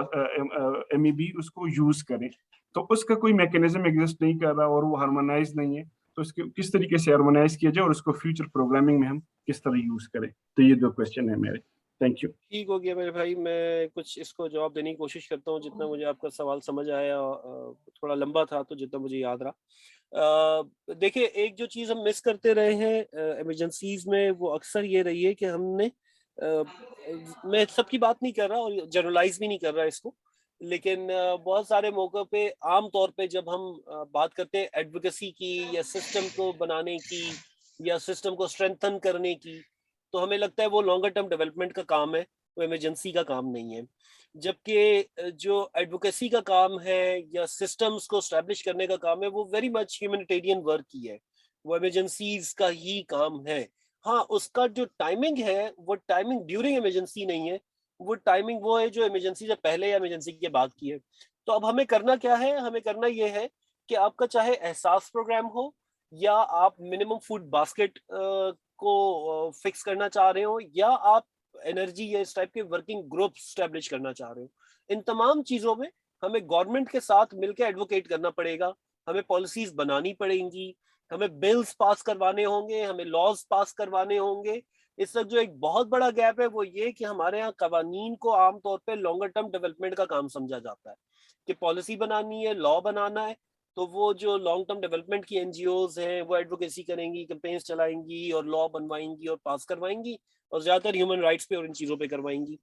MEB उसको यूज करें। तो उसका कोई मैकेनिज्म एग्जिस्ट नहीं कर रहा और वो हार्मोनाइज नहीं है, तो इसके किस तरीके से हार्मोनाइज किया जाए और उसको फ्यूचर प्रोग्रामिंग में हम किस तरह यूज करें। तो ये 2 क्वेश्चन है मेरे। Thank you. ठीक हो गया मेरे भाई, मैं कुछ इसको जवाब देने की कोशिश करता हूँ जितना मुझे आपका सवाल समझ आया। थोड़ा लंबा था तो जितना मुझे याद रहा। देखिए, एक जो चीज़ हम मिस करते रहे हैं इमरजेंसीज में, वो अक्सर ये रही है कि हमने मैं सबकी बात नहीं कर रहा और जनरलाइज भी नहीं कर रहा इसको, लेकिन बहुत सारे मौक़ों पे आम तौर पे जब हम बात करते हैं एडवोकेसी की या सिस्टम को बनाने की या सिस्टम को स्ट्रेंथन करने की, तो हमें लगता है वो लॉन्गर टर्म डेवलपमेंट का काम है, वो इमरजेंसी का काम नहीं है। जबकि जो एडवोकेसी का काम है या सिस्टम्स को एस्टैब्लिश करने का काम है, वो वेरी मच ह्यूमैनिटेरियन वर्क ही है, वो इमरजेंसीज का ही काम है। हाँ, उसका जो टाइमिंग है वो टाइमिंग ड्यूरिंग इमरजेंसी नहीं है, वो टाइमिंग वो है जो इमरजेंसी से पहले या इमरजेंसी के बाद की है। तो अब हमें करना क्या है? हमें करना ये है कि आपका चाहे एहसास प्रोग्राम हो या आप मिनिमम फूड बास्केट को फिक्स करना चाह रहे हो या आप एनर्जी या इस टाइप के वर्किंग ग्रुप स्टैब्लिश करना चाह रहे हो, इन तमाम चीजों में हमें गवर्नमेंट के साथ मिलकर एडवोकेट करना पड़ेगा, हमें पॉलिसीज बनानी पड़ेंगी, हमें बिल्स पास करवाने होंगे, हमें लॉज पास करवाने होंगे। इस वक्त जो एक बहुत बड़ा गैप है वो ये कि हमारे यहाँ कवानीन को आमतौर पर लॉन्गर टर्म डेवलपमेंट का काम समझा जाता है कि पॉलिसी बनानी है, लॉ बनाना है, तो वो जो लॉन्ग टर्म डेवलपमेंट की एनजीओज हैं वो एडवोकेसी करेंगी, कैंपेन्स चलाएंगी और लॉ बनवाएंगी और पास करवाएंगी और ज्यादातर ह्यूमन राइट्स पे और इन चीजों पे करवाएंगी।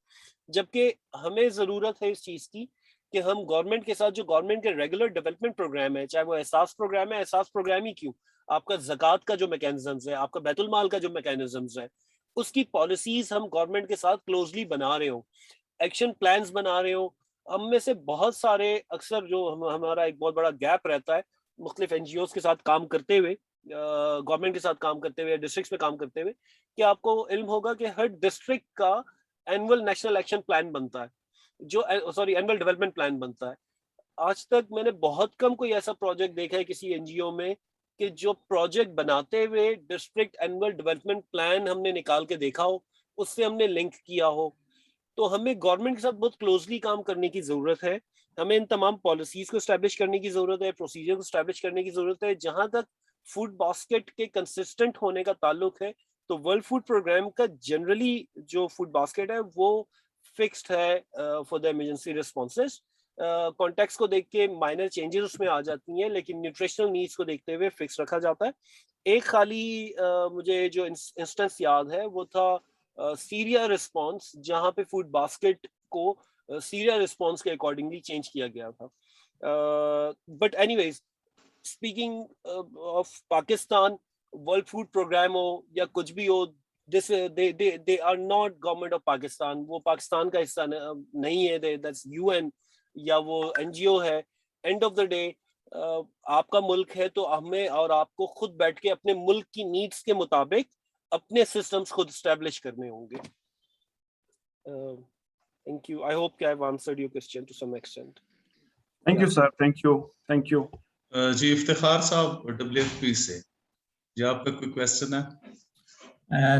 जबकि हमें जरूरत है इस चीज की कि हम गवर्नमेंट के साथ जो गवर्नमेंट के रेगुलर डेवलपमेंट प्रोग्राम है, चाहे वो एहसास प्रोग्राम है, एहसास प्रोग्राम ही क्यों, आपका ज़कात का जो मैकेनिज्म्स है, आपका बैतुल माल का जो मैकेनिज्म्स है, उसकी पॉलिसीज हम गवर्नमेंट के साथ क्लोजली बना रहे हो, एक्शन प्लान्स बना रहे हो। हम में से बहुत सारे अक्सर जो हमारा एक बहुत बड़ा गैप रहता है मुख्तलिफ एनजीओज के साथ काम करते हुए, गवर्नमेंट के साथ काम करते हुए, डिस्ट्रिक्ट्स में काम करते हुए, कि आपको इल्म होगा कि हर डिस्ट्रिक्ट का एनुअल नेशनल एक्शन प्लान बनता है, जो एनुअल डेवलपमेंट प्लान बनता है। आज तक मैंने बहुत कम कोई ऐसा प्रोजेक्ट देखा है किसी एनजीओ में कि जो प्रोजेक्ट बनाते हुए डिस्ट्रिक्ट एनुअल डेवलपमेंट प्लान हमने निकाल के देखा हो, उससे हमने लिंक किया हो। तो हमें गवर्नमेंट के साथ बहुत क्लोजली काम करने की जरूरत है, हमें इन तमाम पॉलिसीज को एस्टैब्लिश करने की जरूरत है, प्रोसीजर को एस्टैब्लिश करने की जरूरत है। जहां तक फूड बास्केट के कंसिस्टेंट होने का ताल्लुक है, तो वर्ल्ड फूड प्रोग्राम का जनरली जो फूड बास्केट है वो फिक्स्ड है for the emergency responses. Context को देख के माइनर चेंजेस उसमें आ जाती हैं, लेकिन न्यूट्रिशनल नीड्स को देखते हुए फिक्स रखा जाता है। एक खाली मुझे जो इंस्टेंस याद है वो था सीरिया रिस्पॉन्स, जहां पे फूड बास्केट को सीरिया रिस्पॉन्स के अकॉर्डिंगली चेंज किया गया था। But anyways, speaking of Pakistan, world food program हो या कुछ भी हो, this they are not government of Pakistan, वो पाकिस्तान का हिस्सा नहीं है, दैट्स यूएन या वो एनजीओ है। एंड ऑफ द डे आपका मुल्क है, तो हमें और आपको खुद बैठ के अपने मुल्क की नीड्स के मुताबिक अपने सिस्टम्स खुद एस्टैब्लिश करने होंगे। थैंक यू, आई होप कि I have answered your question to some extent. Thank you sir, thank you, thank you. जी इफ्तिखार साहब WFP से, जी आपका कोई क्वेश्चन है?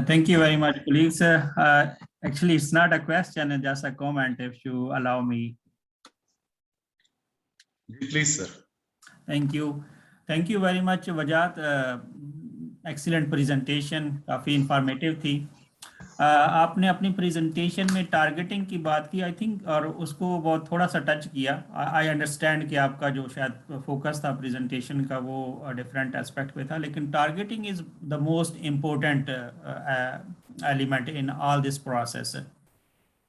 Thank you very much, colleagues. Actually, it's not a question, it's just a comment, if you allow me. Please, sir. Thank you. Thank you very much, Wajat. Excellent presentation, काफ़ी informative थी। आपने अपनी presentation में targeting की बात की, I think, और उसको बहुत थोड़ा सा टच किया। आई अंडरस्टैंड कि आपका जो शायद फोकस था प्रेजेंटेशन का वो डिफरेंट एस्पेक्ट पे था, लेकिन targeting is the most important element in all this process.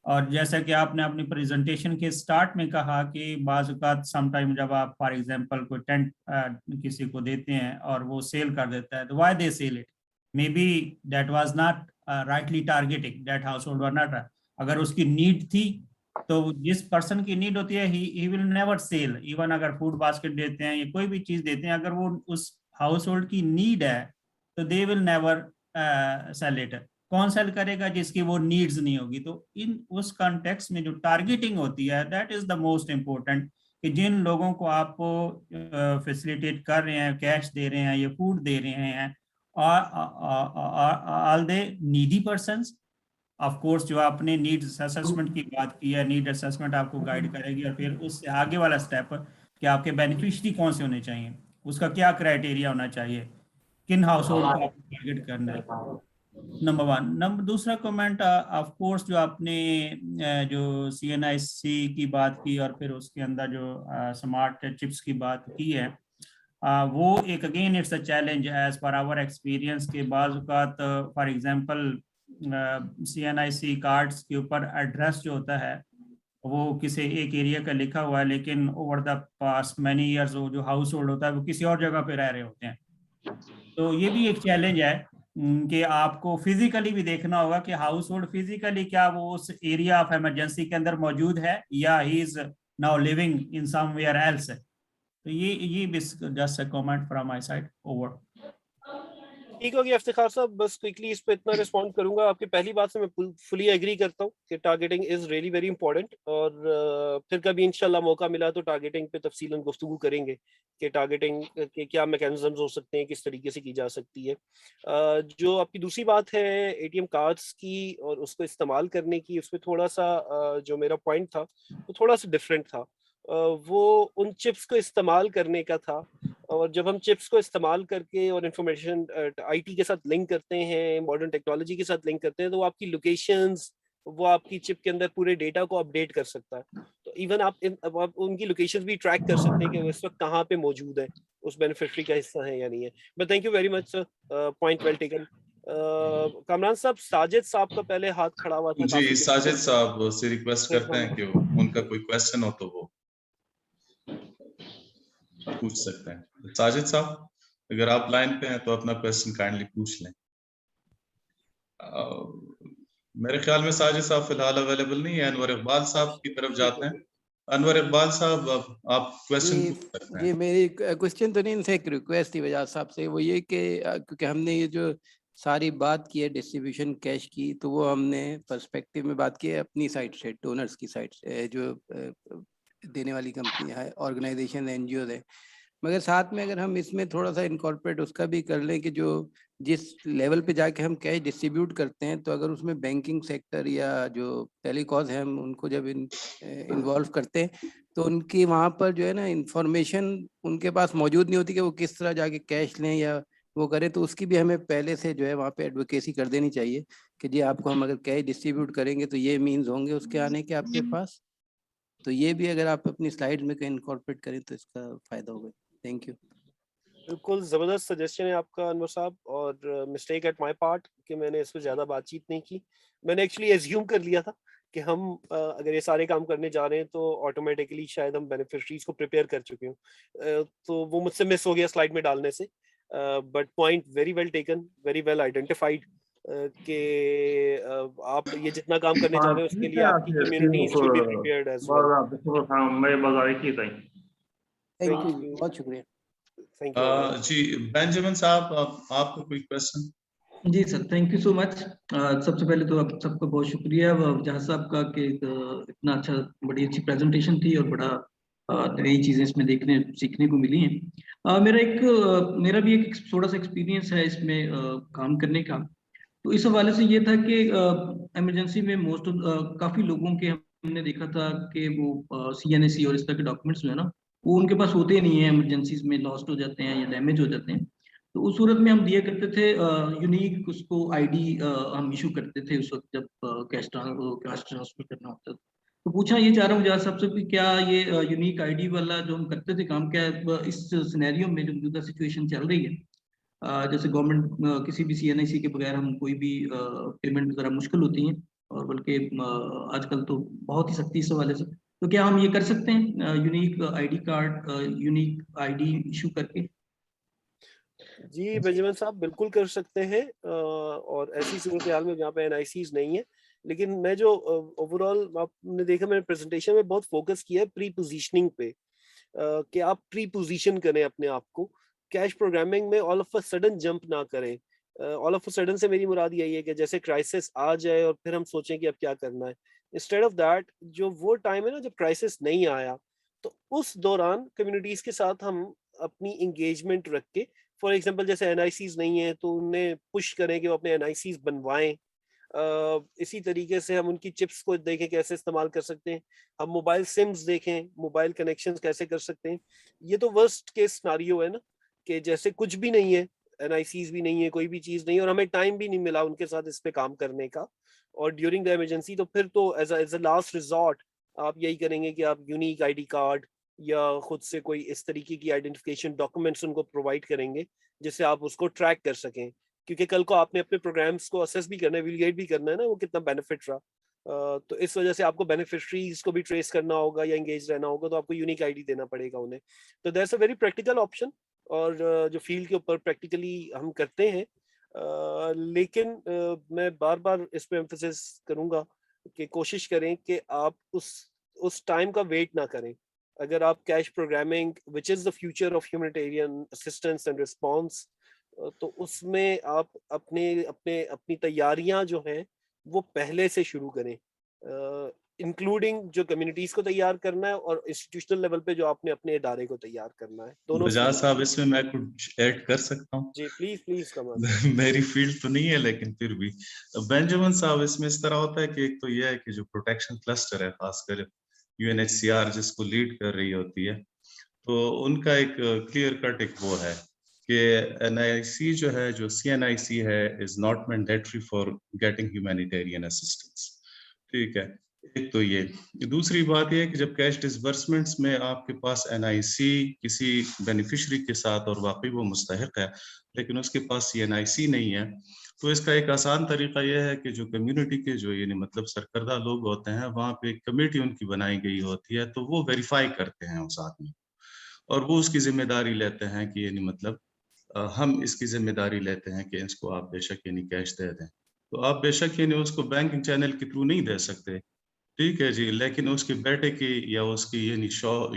और जैसा कि आपने अपनी प्रेजेंटेशन के स्टार्ट में कहा कि बाज़ औक़ात समटाइम जब आप फॉर एग्जांपल कोई टेंट किसी को देते हैं और वो सेल कर देता है, तो why they sell it, may be that was not rightly targeting that household or not। अगर उसकी नीड थी तो जिस पर्सन की नीड होती है he will never cell, even अगर फूड बास्केट देते हैं या कोई भी चीज देते हैं, अगर वो उस हाउस होल्ड की नीड है तो they will never cell it. कौन सेल करेगा? जिसकी वो नीड्स नहीं होगी। तो इन उस कॉन्टेक्स्ट में जो टारगेटिंग होती है, that is the most important, कि जिन लोगों को आप फैसिलिटेट कर रहे हैं, कैश दे रहे हैं या फूड दे रहे हैं, are they needy persons. Of course जो आपने नीड्स असेसमेंट की बात की है, नीड असेसमेंट आपको गाइड करेगी, और फिर उससे आगे वाला स्टेप कि आपके बेनिफिशियरी कौन से होने चाहिए, उसका क्या क्राइटेरिया होना चाहिए, किन हाउस होल्ड को आपको टारगेट करना है, नंबर वन। नंबर दूसरा कमेंट, ऑफ कोर्स जो आपने जो CNIC की बात की और फिर उसके अंदर जो स्मार्ट चिप्स की बात की है, वो एक again it's a challenge as per our experience के बाज़ औक़ात। फॉर एग्जांपल CNIC कार्ड्स के ऊपर एड्रेस जो होता है वो किसी एक एरिया का लिखा हुआ है, लेकिन over the past many years वो जो हाउस होल्ड होता है वो किसी और जगह पे रह रहे होते हैं। तो ये भी एक चैलेंज है कि आपको फिजिकली भी देखना होगा कि हाउस होल्ड फिजिकली क्या वो उस एरिया ऑफ इमरजेंसी के अंदर मौजूद है या he is now living in somewhere else. तो ये just a comment from my side. Over. ठीक हो गया इफ्तिखार साहब, बस क्विकली इस पे इतना रिस्पॉन्ड करूंगा। आपकी पहली बात से मैं फुली एग्री करता हूँ कि targeting is really very important, और फिर कभी इंशाल्लाह मौका मिला तो टारगेटिंग पे तफसीलन गुफ्तगू करेंगे कि टारगेटिंग के क्या मैकेनिज्म्स हो सकते हैं, किस तरीके से की जा सकती है। जो आपकी दूसरी बात है ATM कार्ड्स की और उसको इस्तेमाल करने की, उसमें थोड़ा सा जो मेरा पॉइंट था वो थोड़ा सा डिफरेंट था। वो उन चिप्स को इस्तेमाल करने का था, और जब हम चिप्स को इस्तेमाल करके और इंफॉर्मेशन IT के साथ लिंक करते हैं, मॉडर्न टेक्नोलॉजी के साथ लिंक करते हैं, तो वो आपकी लोकेशंस, वो आपकी चिप के अंदर पूरे डेटा को अपडेट कर सकता है। तो इवन आप उनकी लोकेशंस भी ट्रैक कर सकते हैं कि वो इस वक्त कहाँ पे मौजूद है, उस बेनिफिशियरी का हिस्सा है या नहीं है। But thank you very much sir, point well taken. Kamran साहब, साजिद साहब का पहले हाथ खड़ा हुआ था। जी, साजिद साहब से रिक्वेस्ट करते हैं कि उनका कोई क्वेश्चन हो तो वो पूछ सकते हैं। साजिद साहब, अगर आप लाइन पे हैं तो अपना क्वेश्चन काइंडली पूछ लें। मेरे ख्याल में साजिद साहब फिलहाल अवेलेबल नहीं है। अनवर इकबाल साहब की तरफ जाते हैं। अनवर इकबाल साहब, आप क्वेश्चन पूछ सकते हैं। जी, मेरी क्वेश्चन तो नहीं, इनसे एक रिक्वेस्ट थी वजाद साहब से। वो ये कि क्योंकि हमने ये जो सारी बात की है डिस्ट्रीब्यूशन कैश की, तो वो हमने पर्सपेक्टिव में बात की है अपनी साइड से, डोनर्स की साइड से, जो देने वाली कंपनी है, ऑर्गेनाइजेशन, NGOs है। मगर साथ में अगर हम इसमें थोड़ा सा इनकॉर्पोरेट उसका भी कर लें कि जो जिस लेवल पे जाके हम कैश डिस्ट्रीब्यूट करते हैं, तो अगर उसमें बैंकिंग सेक्टर या जो टेलीकॉज है, हम उनको जब इन्वॉल्व करते हैं तो उनकी वहाँ पर जो है ना इंफॉर्मेशन उनके पास मौजूद नहीं होती कि वो किस तरह जाके कैश लें या वो करें। तो उसकी भी हमें पहले से जो है वहाँ पे एडवोकेसी कर देनी चाहिए कि जी आपको हम अगर कैश डिस्ट्रीब्यूट करेंगे तो ये मीन्स होंगे उसके आने के आपके पास। तो ये भी अगर आप अपनी स्लाइड में कहीं इनकॉर्पोरेट करें तो इसका फायदा होगा। Thank you. बिल्कुल जबरदस्त सजेशन है आपका अनवर साहब, और मिस्टेक एट माय पार्ट कि मैंने इस पर ज्यादा बातचीत नहीं की। मैंने एक्चुअली एज्यूम कर लिया था कि हम अगर ये सारे काम करने जा रहे हैं तो ऑटोमेटिकली शायद हम बेनिफिशरीज को प्रिपेयर कर चुके हों, तो वो मुझसे मिस हो गया स्लाइड में डालने से। But point very well taken, very well identified कि आप ये जितना काम करने जा रहे हैं उसके लिए आपकी community should be prepared as well. Thank you, बहुत शुक्रिया। थैंक यू जी, बेंजामिन साहब, आपका कोई क्वेश्चन? जी sir, thank you so much. सबसे पहले तो आप सबका बहुत शुक्रिया जहाँ साहब का कि इतना अच्छा, बड़ी अच्छी प्रेजेंटेशन थी और बड़ा नई चीजें इसमें देखने सीखने को मिली हैं। मेरा भी एक थोड़ा सा एक्सपीरियंस है इसमें काम करने का। तो इस हवाले से ये था कि इमरजेंसी में काफी लोगों के हमने देखा था कि वो CNAC और इस तरह के डॉक्यूमेंट्स जो है ना, वो उनके पास होते नहीं है, इमरजेंसीज में लॉस्ट हो जाते हैं या डैमेज हो जाते हैं। तो उस सूरत में हम दिया करते थे यूनिक उसको ID हम इशू करते थे उस वक्त जब कैश ट्रांसफर करना होता था। तो पूछना ये चाह रहा हूँ जहाँ सबसे कि क्या ये यूनिक ID वाला जो हम करते थे काम, क्या इस सिनेरियो में जो मौजूदा सिचुएशन चल रही है, जैसे गवर्नमेंट किसी भी CNIC के बगैर हम कोई भी पेमेंट ज़रा मुश्किल होती है, और बल्कि आजकल तो बहुत ही सख्ती इस हवाले से, तो क्या हम ये कर सकते हैं unique ID card, unique ID issue करके? जी बेंजामिन साहब, बिल्कुल कर सकते हैं, और ऐसी सूरत हाल में जहाँ पे NICs नहीं है लेकिन मैं जो ओवरऑल आपने देखा मैंने प्रेजेंटेशन में बहुत फोकस किया है प्री पोजीशनिंग पे, कि आप प्री पोजीशन करें अपने आप को कैश प्रोग्रामिंग में, all of a sudden jump ना करें। ऑल ऑफ अ सडन से मेरी मुराद यही है कि जैसे क्राइसिस आ जाए और फिर हम सोचें कि अब क्या करना है। इंस्टेड ऑफ दैट, जो वो टाइम है ना जब क्राइसिस नहीं आया, तो उस दौरान कम्युनिटीज के साथ हम अपनी एंगेजमेंट रख के, फॉर एग्जांपल जैसे एनआईसीज नहीं है तो उन्हें पुश करें कि वो अपने एनआईसीज बनवाएं। इसी तरीके से हम उनकी चिप्स को देखें कैसे इस्तेमाल कर सकते हैं, हम मोबाइल सिम्स देखें, मोबाइल कनेक्शंस कैसे कर सकते हैं। ये तो वर्स्ट केस सिनेरियो है ना, कि जैसे कुछ भी नहीं है, एनआईसीज भी नहीं है, कोई भी चीज नहीं है, और हमें टाइम भी नहीं मिला उनके साथ इस पे काम करने का, और ड्यूरिंग द इमरजेंसी, तो फिर तो एज अ लास्ट रिजॉर्ट आप यही करेंगे कि आप यूनिक आईडी कार्ड या खुद से कोई इस तरीके की आइडेंटिफिकेशन डॉक्यूमेंट्स उनको प्रोवाइड करेंगे जिससे आप उसको ट्रैक कर सकें, क्योंकि कल को आपने अपने प्रोग्राम्स को असेस भी करना है, इवैल्यूएट भी करना है ना, वो कितना बेनिफिट रहा। तो इस वजह से आपको बेनिफिशरीज को भी ट्रेस करना होगा या एंगेज रहना होगा, तो आपको यूनिक आईडी देना पड़ेगा उन्हें। तो that's a very practical option, और जो फील्ड के ऊपर प्रैक्टिकली हम करते हैं। लेकिन मैं बार बार इस पे एम्फेसिस करूंगा कि कोशिश करें कि आप उस टाइम का वेट ना करें। अगर आप cash programming which is the future of humanitarian assistance and response, तो उसमें आप अपने अपने अपनी तैयारियां जो हैं वो पहले से शुरू करें, इंक्लूडिंग जो कम्युनिटीज को तैयार करना है और इंस्टीट्यूशनल लेवल पे जो आपने अपने इदारे को तैयार करना है, दोनों बजाज चीजें। साहब, इसमें मैं कुछ ऐड कर सकता हूँ? जी प्लीज प्लीज कमाल। मेरी फील्ड तो नहीं है, लेकिन फिर भी बेंजामिन साहब, इसमें इस तरह होता है कि एक तो यह है कि जो प्रोटेक्शन क्लस्टर है, खासकर यूएनएचसीआर जिसको लीड कर रही होती है, तो उनका एक क्लियर कट एक वो है कि एनआईसी जो है, जो सीएनआईसी है, is not mandatory for getting humanitarian assistance. ठीक है, एक तो ये। दूसरी बात यह है कि जब कैश डिसबर्समेंट्स में आपके पास एनआईसी किसी बेनिफिशरी के साथ, और वाकई वो मुस्तहिक है, लेकिन उसके पास सीएनआईसी नहीं है, तो इसका एक आसान तरीका यह है कि जो कम्युनिटी के जो यानी मतलब सरकर्दा लोग होते हैं, वहाँ पे एक कमेटी उनकी बनाई गई होती है, तो वो वेरीफाई करते हैं उस आदमी, और वो उसकी जिम्मेदारी लेते हैं कि यानी मतलब हम इसकी जिम्मेदारी लेते हैं कि इसको आप बेशक यानी कैश दे दें। तो आप बेशक यानी उसको बैंकिंग चैनल के थ्रू नहीं दे सकते, ठीक है जी, लेकिन उसके बेटे की या उसकी यानी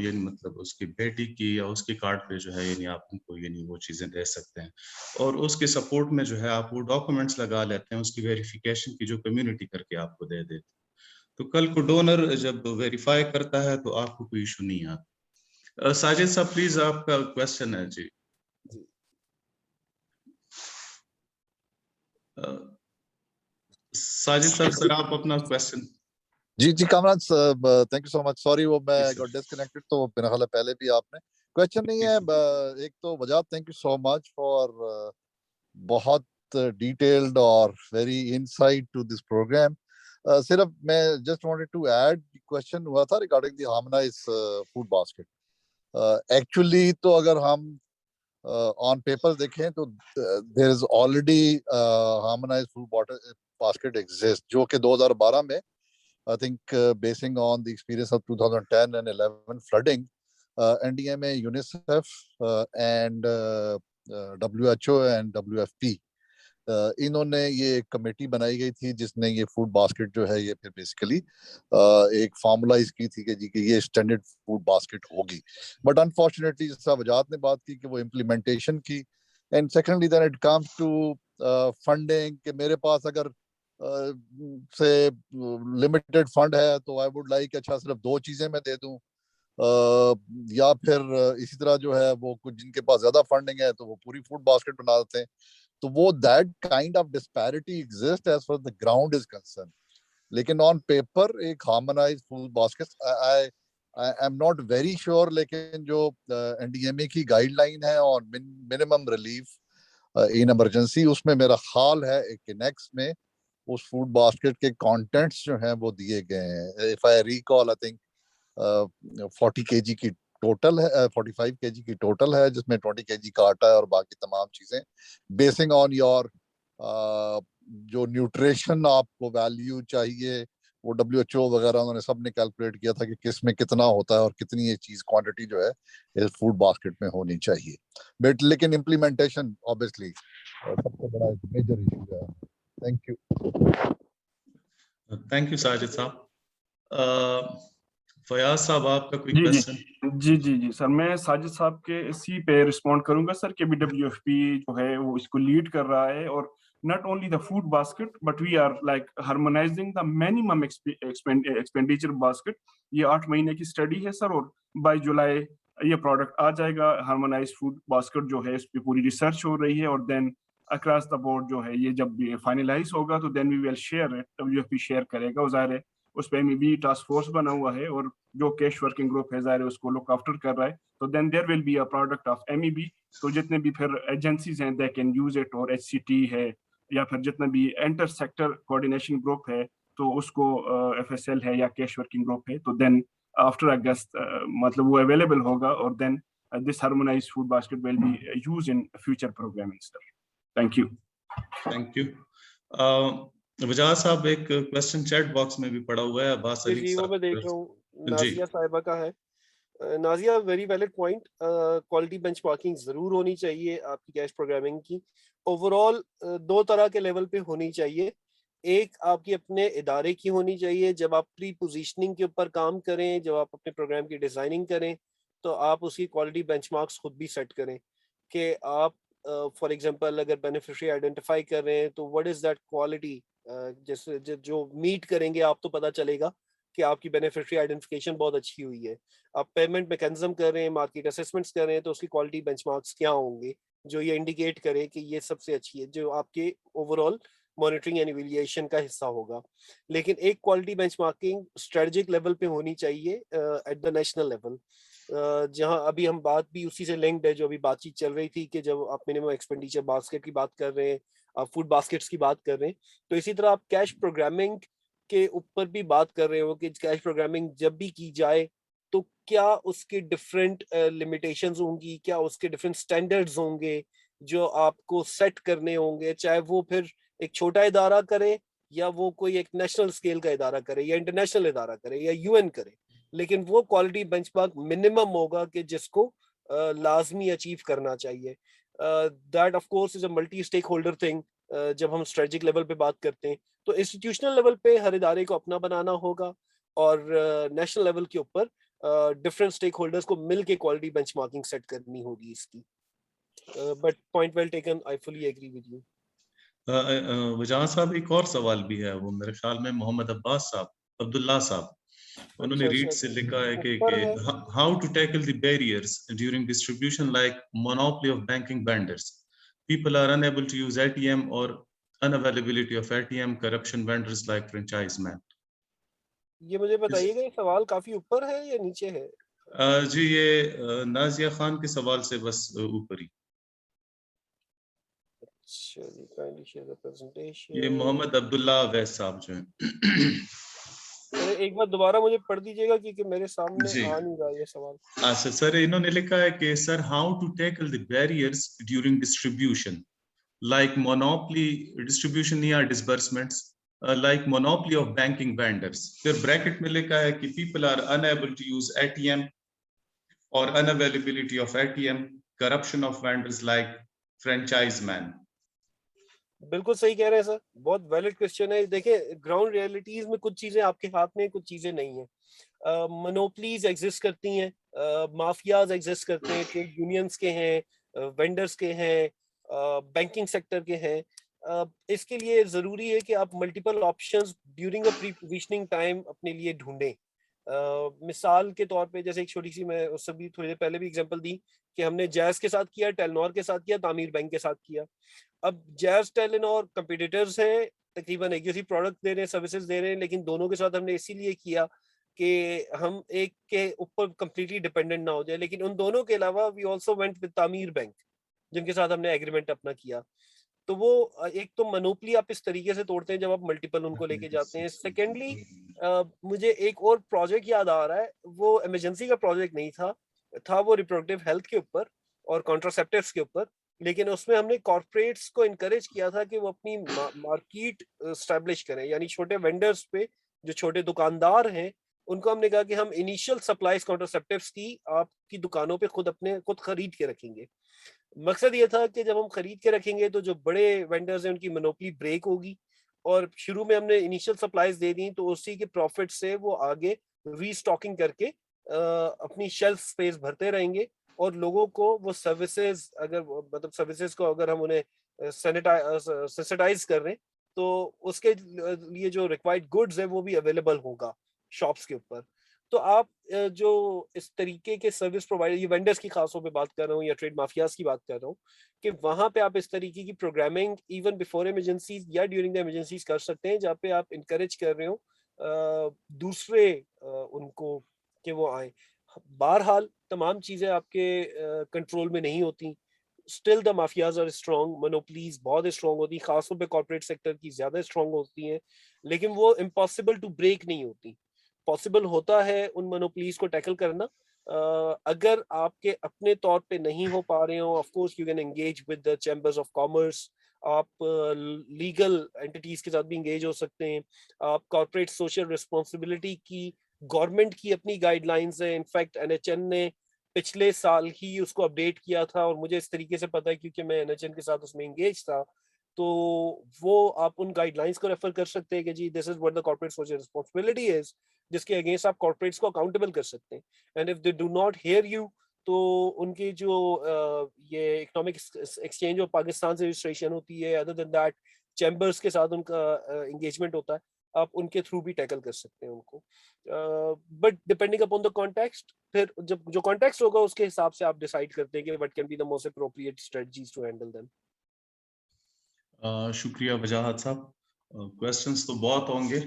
यानी मतलब उसकी बेटी की या उसके कार्ड पे जो है यानी आप उनको यानी वो चीजें दे सकते हैं, और उसके सपोर्ट में जो है आप वो डॉक्यूमेंट्स लगा लेते हैं, उसकी वेरिफिकेशन की जो कम्युनिटी करके आपको दे देती। तो कल को डोनर जब वेरीफाई करता है तो आपको कोई इशू नहीं आता। साजिद साहब प्लीज, आपका क्वेश्चन है जी। साजिद साहब, सर आप अपना क्वेश्चन। जी Kamraj, thank you so much. Sorry वो मैं Yes, गॉट sir. डिस्कनेक्टेड, तो मेरा ख्याल है पहले भी आपने क्वेश्चन नहीं है। एक तो वजात, thank you so much for बहुत डिटेल्ड और very insight to this program. सिर्फ मैं just wanted to add, question हुआ था regarding the harmonised food basket. Actually तो अगर हम ऑन पेपर देखें तो there is already harmonised food basket exist, जो कि 2012 में I think basing on the experience of 2010 and 11 flooding, NDMA, UNICEF, and WHO and WFP, इन्होंने ये कमेटी बनाई गई थी जिसने ये फूड बास्केट जो है ये फिर बेसिकली एक फॉर्मुलाइज की थी कि जी कि ये स्टैंडर्ड फूड बास्केट होगी। बट अनफॉर्चुनेटली जैसा वजात ने बात की कि वो इम्प्लीमेंटेशन की, and secondly then it comes to funding, कि मेरे पास अगर से लिमिटेड फंड है तो आई वुड लाइक अच्छा सिर्फ 2 चीजें मैं दे दूं, या फिर इसी तरह जो है वो कुछ जिनके पास ज्यादा फंडिंग है तो वो पूरी फूड बास्केट बना देते हैं। तो वो that kind of disparity exist as far the ground is concern. लेकिन ऑन पेपर एक harmonized food basket, I I am not very sure, लेकिन जो एनडीएमए की गाइडलाइन है on minimum relief in emergency, उसमें मेरा ख्याल है एक इनेक्स में उस फूड बास्केट के कंटेंट्स जो हैं वो दिए गए हैं। If I recall, I think 40 KG की टोटल है, 45 केजी की टोटल है, जिसमें 20 केजी का आटा है और बाकी तमाम चीजें बेसिंग ऑन योर जो न्यूट्रिशन आपको वैल्यू चाहिए, वो WHO वगैरह उन्होंने सब ने कैलकुलेट किया था कि किस में कितना होता है और कितनी ये चीज क्वांटिटी जो है इस फूड बास्केट में होनी चाहिए। बट लेकिन इम्प्लीमेंटेशन ऑब्वियसली सबसे बड़ा एक मेजर इशू है। Thank you. Thank you Sajid साहब। फयाज साहब, आपका कोई जी जी क्वेश्चन? जी जी जी सर, मैं साजिद साहब के इसी पे रिस्पॉन्ड करूंगा सर कि BWFP जो है वो इसको लीड कर रहा है, और not only the food basket but we are like harmonizing the minimum expenditure basket। ये 8 महीने की स्टडी है सर, और बाय जुलाई ये प्रोडक्ट आ जाएगा। हार्मोनाइज फूड बास्केट जो है इस पे पूरी रिसर्च हो रही है, और देन अक्रॉस द बोर्ड जो है ये जब फाइनलाइज होगा तो then we will share it, WFP share करेगा। और ज़ाहिर है उस पर MEB टास्क फोर्स बना हुआ है, और जो कैश वर्किंग ग्रुप है ज़ाहिर है उसको लुक आफ्टर कर रहा है। तो then there will be a product of MEB। तो जितने भी फिर एजेंसीज हैं दे कैन यूज इट, और HCT है या फिर जितना भी इंटर सेक्टर कोऑर्डिनेशन ग्रुप है तो उसको FSL है या कैश वर्किंग ग्रुप है, तो देन आफ्टर अगस्त मतलब वो अवेलेबल होगा, और then this harmonized food basket will be used in future programming sir. Thank you. Thank you. Wajahat साहब, एक क्वेश्चन चैट बॉक्स में भी पड़ा हुआ है अब्बास जी अली जी, वो साहब मैं देख की रहा तरफ हूँ, से। जी नाजिया साहिबा का है। Nazia, very valid point. Quality benchmarking जरूर होनी चाहिए आपकी कैश प्रोग्रामिंग की। ओवरऑल दो तरह के लेवल पे होनी चाहिए। एक आपकी अपने इदारे की होनी चाहिए, जब आप प्री पोजीशनिंग के ऊपर काम करें, जब आप अपने प्रोग्राम की डिजाइनिंग करें तो आप उसकी क्वालिटी बेंचमार्क्स खुद भी सेट करें कि आप फॉर एग्जांपल अगर बेनिफिशियरी आइडेंटिफाई कर रहे हैं तो व्हाट इज दैट क्वालिटी, जैसे जो मीट करेंगे आप तो पता चलेगा कि आपकी बेनिफिशियरी आइडेंटिफिकेशन बहुत अच्छी हुई है। आप पेमेंट मैकेनिज्म कर रहे हैं, मार्केट असेसमेंट्स कर रहे हैं, तो उसकी क्वालिटी बेंचमार्क्स क्या होंगे जो ये इंडिकेट करे कि ये सबसे अच्छी है, जो आपके ओवरऑल मॉनिटरिंग एंड इवैल्यूएशन का हिस्सा होगा। लेकिन एक क्वालिटी बेंचमार्किंग स्ट्रेटेजिक लेवल पे होनी चाहिए एट द नेशनल लेवल, जहां अभी हम बात भी उसी से लिंक्ड है जो अभी बातचीत चल रही थी कि जब आप मिनिमम एक्सपेंडिचर बास्केट की बात कर रहे हैं, आप फूड बास्केट्स की बात कर रहे हैं, तो इसी तरह आप कैश प्रोग्रामिंग के ऊपर भी बात कर रहे हो कि कैश प्रोग्रामिंग जब भी की जाए तो क्या उसके डिफरेंट लिमिटेशंस होंगी, क्या उसके डिफरेंट स्टैंडर्ड्स होंगे जो आपको सेट करने होंगे, चाहे वो फिर एक छोटा इदारा करे या वो कोई एक नेशनल स्केल का इदारा करे या इंटरनेशनल इदारा करे या UN करे, लेकिन वो क्वालिटी बेंचमार्क मिनिमम होगा कि जिसको लाजमी अचीव करना चाहिए। That of course is a multi stake holder thing. जब हम स्ट्रेटेजिक लेवल पे बात करते हैं तो इंस्टीट्यूशनल लेवल पे हर इदारे को अपना बनाना होगा, और नेशनल लेवल के ऊपर डिफरेंट स्टेक होल्डर्स को मिल के क्वालिटी बेंचमार्किंग सेट करनी होगी इसकी। But point well taken, I fully agree with you. Wajahat साहब, एक और सवाल भी है, वो मेरे ख्याल में मोहम्मद अब्बास साहब, अब्दुल्ला साहब, उन्होंने अच्छा रीड अच्छा, से लिखा है ऊपर कि है। How to tackle the barriers during distribution like monopoly of banking vendors, people are unable to use ATM और unavailability of ATM, corruption vendors like franchise man। ये मुझे बताइएगा, ये सवाल काफी ऊपर है या नीचे है? जी, ये नाजिया खान के सवाल से बस ऊपर ही। चलिए, काइंडली शेयर द ये प्रेजेंटेशन। मोहम्मद अब्दुल्ला अवैस साहब जो हैं। अरे एक बार दोबारा मुझे पढ़ दीजिएगा क्योंकि मेरे सामने जी, आ नहीं रहा ये सवाल। अच्छा सर, इन्होंने लिखा है कि sir, how to tackle the barriers during distribution like monopoly distribution या disbursements, like monopoly of banking vendors। फिर ब्रैकेट में लिखा है कि people are unable to use ATM or unavailability of ATM, corruption of vendors like franchise man। बिल्कुल सही कह रहे हैं सर, बहुत वैलिड क्वेश्चन है। देखिए, ग्राउंड रियलिटीज में कुछ चीजें आपके हाथ में, कुछ चीजें नहीं है। मोनोपलीज एग्जिस्ट करती हैं, माफियाज एग्जिस्ट करते हैं, ट्रेड यूनियंस के हैं, वेंडर्स के हैं, बैंकिंग सेक्टर के हैं। इसके लिए जरूरी है कि आप multiple options during a pre positioning time अपने लिए ढूंढें। मिसाल के तौर पे, जैसे एक छोटी सी, मैं उससे भी थोड़ी देर पहले भी एग्जांपल दी कि हमने जैज के साथ किया, टेलनॉर के साथ किया, तामीर बैंक के साथ किया। अब जैज टेलनॉर कंपटीटर्स हैं, तकरीबन एक जैसी प्रोडक्ट दे रहे हैं, सर्विसेज दे रहे हैं, लेकिन दोनों के साथ हमने इसीलिए किया कि हम एक के ऊपर कंप्लीटली डिपेंडेंट ना हो जाए। लेकिन उन दोनों के अलावा वी आल्सो वेंट विद तामीर बैंक, जिनके साथ हमने एग्रीमेंट अपना किया। तो वो एक तो मोनोपोली आप इस तरीके से तोड़ते हैं जब आप मल्टीपल उनको लेके जाते हैं। सेकेंडली, मुझे एक और प्रोजेक्ट याद आ रहा है, वो इमरजेंसी का प्रोजेक्ट नहीं था वो रिप्रोडक्टिव हेल्थ के ऊपर और कॉन्ट्रासेप्टिव्स के ऊपर। लेकिन उसमें हमने कॉर्पोरेट्स को इनकरेज किया था कि वो अपनी मार्केट स्टैब्लिश करें, यानी छोटे वेंडर्स पे, जो छोटे दुकानदार हैं, उनको हमने कहा कि हम इनिशियल सप्लाईज कॉन्ट्रासेप्टिव्स की आपकी दुकानों पे खुद खरीद के रखेंगे। मकसद ये था कि जब हम खरीद के रखेंगे तो जो बड़े वेंडर्स हैं उनकी मोनोपोली ब्रेक होगी, और शुरू में हमने इनिशियल सप्लाईज दे दी, तो उसी के प्रॉफिट से वो आगे रीस्टॉकिंग करके अपनी शेल्फ स्पेस भरते रहेंगे और लोगों को वो सर्विसेज, अगर मतलब सर्विसेज को अगर हम उन्हें सेंसिटाइज कर रहे हैं तो उसके लिए जो रिक्वायर्ड गुड्स है वो भी अवेलेबल होगा शॉप्स के ऊपर। तो आप जो इस तरीके के सर्विस प्रोवाइडर, ये वेंडर्स की खासतौर पे बात कर रहा हूँ या ट्रेड माफियाज की बात कर रहा हूँ, कि वहां पे आप इस तरीके की प्रोग्रामिंग इवन बिफोर इमरजेंसीज या ड्यूरिंग द इमरजेंसीज कर सकते हैं, जहाँ पे आप इनकरेज कर रहे हो दूसरे उनको कि वो आए। बहरहाल तमाम चीजें आपके कंट्रोल में नहीं होती। Still the mafias are strong, monopolies बहुत स्ट्रॉन्ग होती, खासतौर पे कॉर्पोरेट सेक्टर की ज्यादा स्ट्रॉन्ग होती हैं, लेकिन वो इम्पॉसिबल टू ब्रेक नहीं होती। पॉसिबल होता है उन मोनोपलीज को टैकल करना, अगर आपके अपने तौर पे नहीं हो पा रहे हो। Of course you can engage with the chambers of commerce, आप लीगल एंटिटीज के साथ भी एंगेज हो सकते हैं। आप कॉर्पोरेट सोशल रिस्पॉन्सिबिलिटी की, गवर्नमेंट की अपनी गाइडलाइंस है, इनफैक्ट एनएचएन ने पिछले साल ही उसको अपडेट किया था और मुझे इस तरीके से पता है क्योंकि मैं एनएचएन के साथ उसमें एंगेज था। तो वो आप उन गाइडलाइंस को रेफर कर सकते हैं कि जी this is what the corporate social responsibility is, जिसके अगेंस्ट आप कॉर्पोरेट्स को अकाउंटेबल कर सकते हैं। And if they do not hear you, तो उनकी जो ये इकोनॉमिक एक्सचेंज ऑफ पाकिस्तान से रजिस्ट्रेशन होती है, अदर देन दैट चैम्बर्स के साथ उनका एंगेजमेंट होता है, आप उनके थ्रू भी टैकल कर सकते हैं उनको। But depending upon the context, फिर जब जो कॉन्टेक्स्ट होगा उसके हिसाब से आप डिसाइड करते हैं कि what can be the most appropriate strategies to handle them. शुक्रिया वजाहत साहब। क्वेश्चंस तो बहुत होंगे,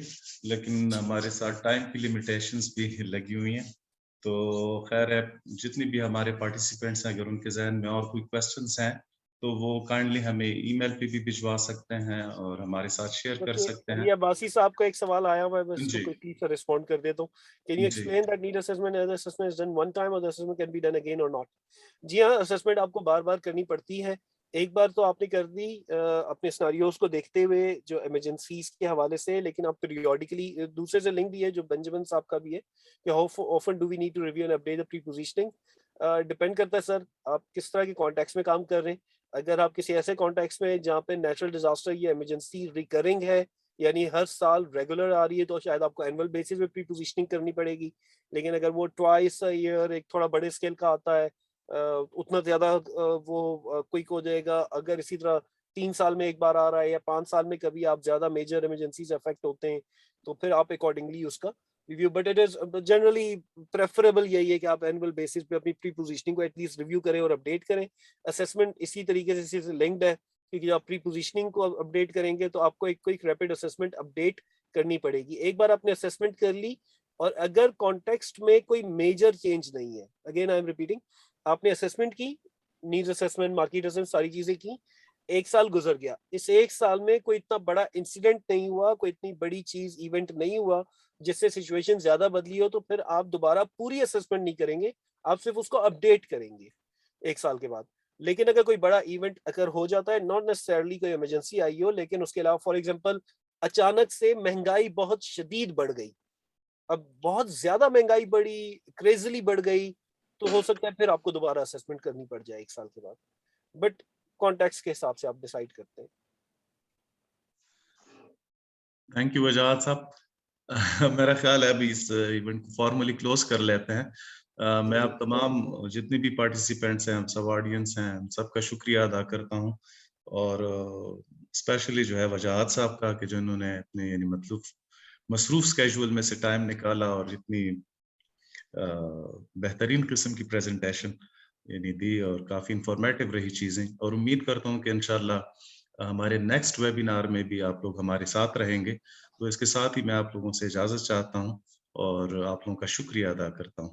लेकिन हमारे साथ टाइम की लिमिटेशंस भी लगी हुई हैं। तो खैर है, जितनी भी हमारे पार्टिसिपेंट्स हैं, अगर उनके जहन में और कोई क्वेश्चंस हैं तो वो काइंडली हमें ईमेल पे भी भिजवा सकते हैं और हमारे साथ शेयर कर सकते हैं। ये अब्बासी साहब का एक सवाल आया हुआ है, मैं इसको जी। क्विकली से रिस्पॉन्ड कर देता हूं। कैन यू जी। Explain that need assessment as assessment is done one time और the assessment can be done again और नॉट? जी हां, असेसमेंट आपको बार-बार करनी पड़ती है। एक बार तो आपने कर दी अपने सिनेरियोस को देखते हुए जो इमरजेंसीज के हवाले से, लेकिन आप पीरियोडिकली, दूसरे से लिंक भी है जो बेंजामिन साहब का भी है कि how often do we need to review and update the pre positioning. Depend करता है सर आप किस तरह के कॉन्टेक्स्ट में काम कर रहे हैं। अगर आप किसी ऐसे कॉन्टेक्स्ट में जहाँ पे नेचुरल डिजास्टर या इमरजेंसी रिकरिंग है, यानी हर साल रेगुलर आ रही है, तो शायद आपको एनुअल बेसिस पे प्री पोजीशनिंग करनी पड़ेगी। लेकिन अगर वो ट्वाइस अ ईयर एक थोड़ा बड़े स्केल का आता है, उतना ज्यादा वो क्विक हो जाएगा। अगर इसी तरह 3 साल में एक बार आ रहा है या 5 साल में कभी आप ज्यादा मेजर इमरजेंसीज अफेक्ट होते हैं, तो फिर आप अकॉर्डिंगली उसका review. But it is generally preferable यही है कि आप एनुअल बेसिस पे अपनी प्री पोजीशनिंग को एटलीस्ट रिव्यू करें और अपडेट करें। असेसमेंट इसी तरीके से लिंक्ड है, क्योंकि जब आप प्री पोजीशनिंग को अपडेट करेंगे तो आपको एक क्विक रैपिड असेसमेंट अपडेट करनी पड़ेगी। एक बार आपने असेसमेंट कर ली और अगर कॉन्टेक्स्ट में कोई मेजर चेंज नहीं है, अगेन आई एम रिपीटिंग, आपने असेसमेंट की, नीड्स असेसमेंट, मार्केट असेसमेंट, सारी चीजें की, 1 साल गुजर गया, इस 1 साल में कोई इतना बड़ा इंसिडेंट नहीं हुआ, कोई इतनी बड़ी चीज इवेंट नहीं हुआ जिससे सिचुएशन ज्यादा बदली हो, तो फिर आप दोबारा पूरी असेसमेंट नहीं करेंगे, आप सिर्फ उसको अपडेट करेंगे 1 साल के बाद। लेकिन अगर कोई बड़ा इवेंट अगर हो जाता है, नॉट नेसेसरली कोई इमरजेंसी आई हो, लेकिन उसके अलावा फॉर एग्जांपल अचानक से महंगाई बहुत शदीद बढ़ गई, अब बहुत ज्यादा महंगाई बढ़ी, क्रेजली बढ़ गई, तो हो सकता है फिर आपको दोबारा असेसमेंट करनी पड़ जाए 1 साल के बाद। बट कॉन्टेक्स्ट के हिसाब से आप डिसाइड करते हैं। थैंक यू वजाहत साहब। मेरा ख्याल है अभी इस इवेंट को फॉर्मली क्लोज कर लेते हैं। मैं आप तमाम जितने भी पार्टिसिपेंट्स हैं, हम सब ऑडियंस हैं, हम सबका शुक्रिया अदा करता हूं, और स्पेशली जो है वजाहत साहब का कि जो इन्होंने अपने यानी मतलब मसरूफ स्केड्यूल में से टाइम निकाला और इतनी बेहतरीन किस्म की प्रेजेंटेशन यानी दी, और काफी इंफॉर्मेटिव रही चीजें। और उम्मीद करता हूं कि इंशाल्लाह हमारे नेक्स्ट वेबिनार में भी आप लोग हमारे साथ रहेंगे। तो इसके साथ ही मैं आप लोगों से इजाजत चाहता हूं और आप लोगों का शुक्रिया अदा करता हूं।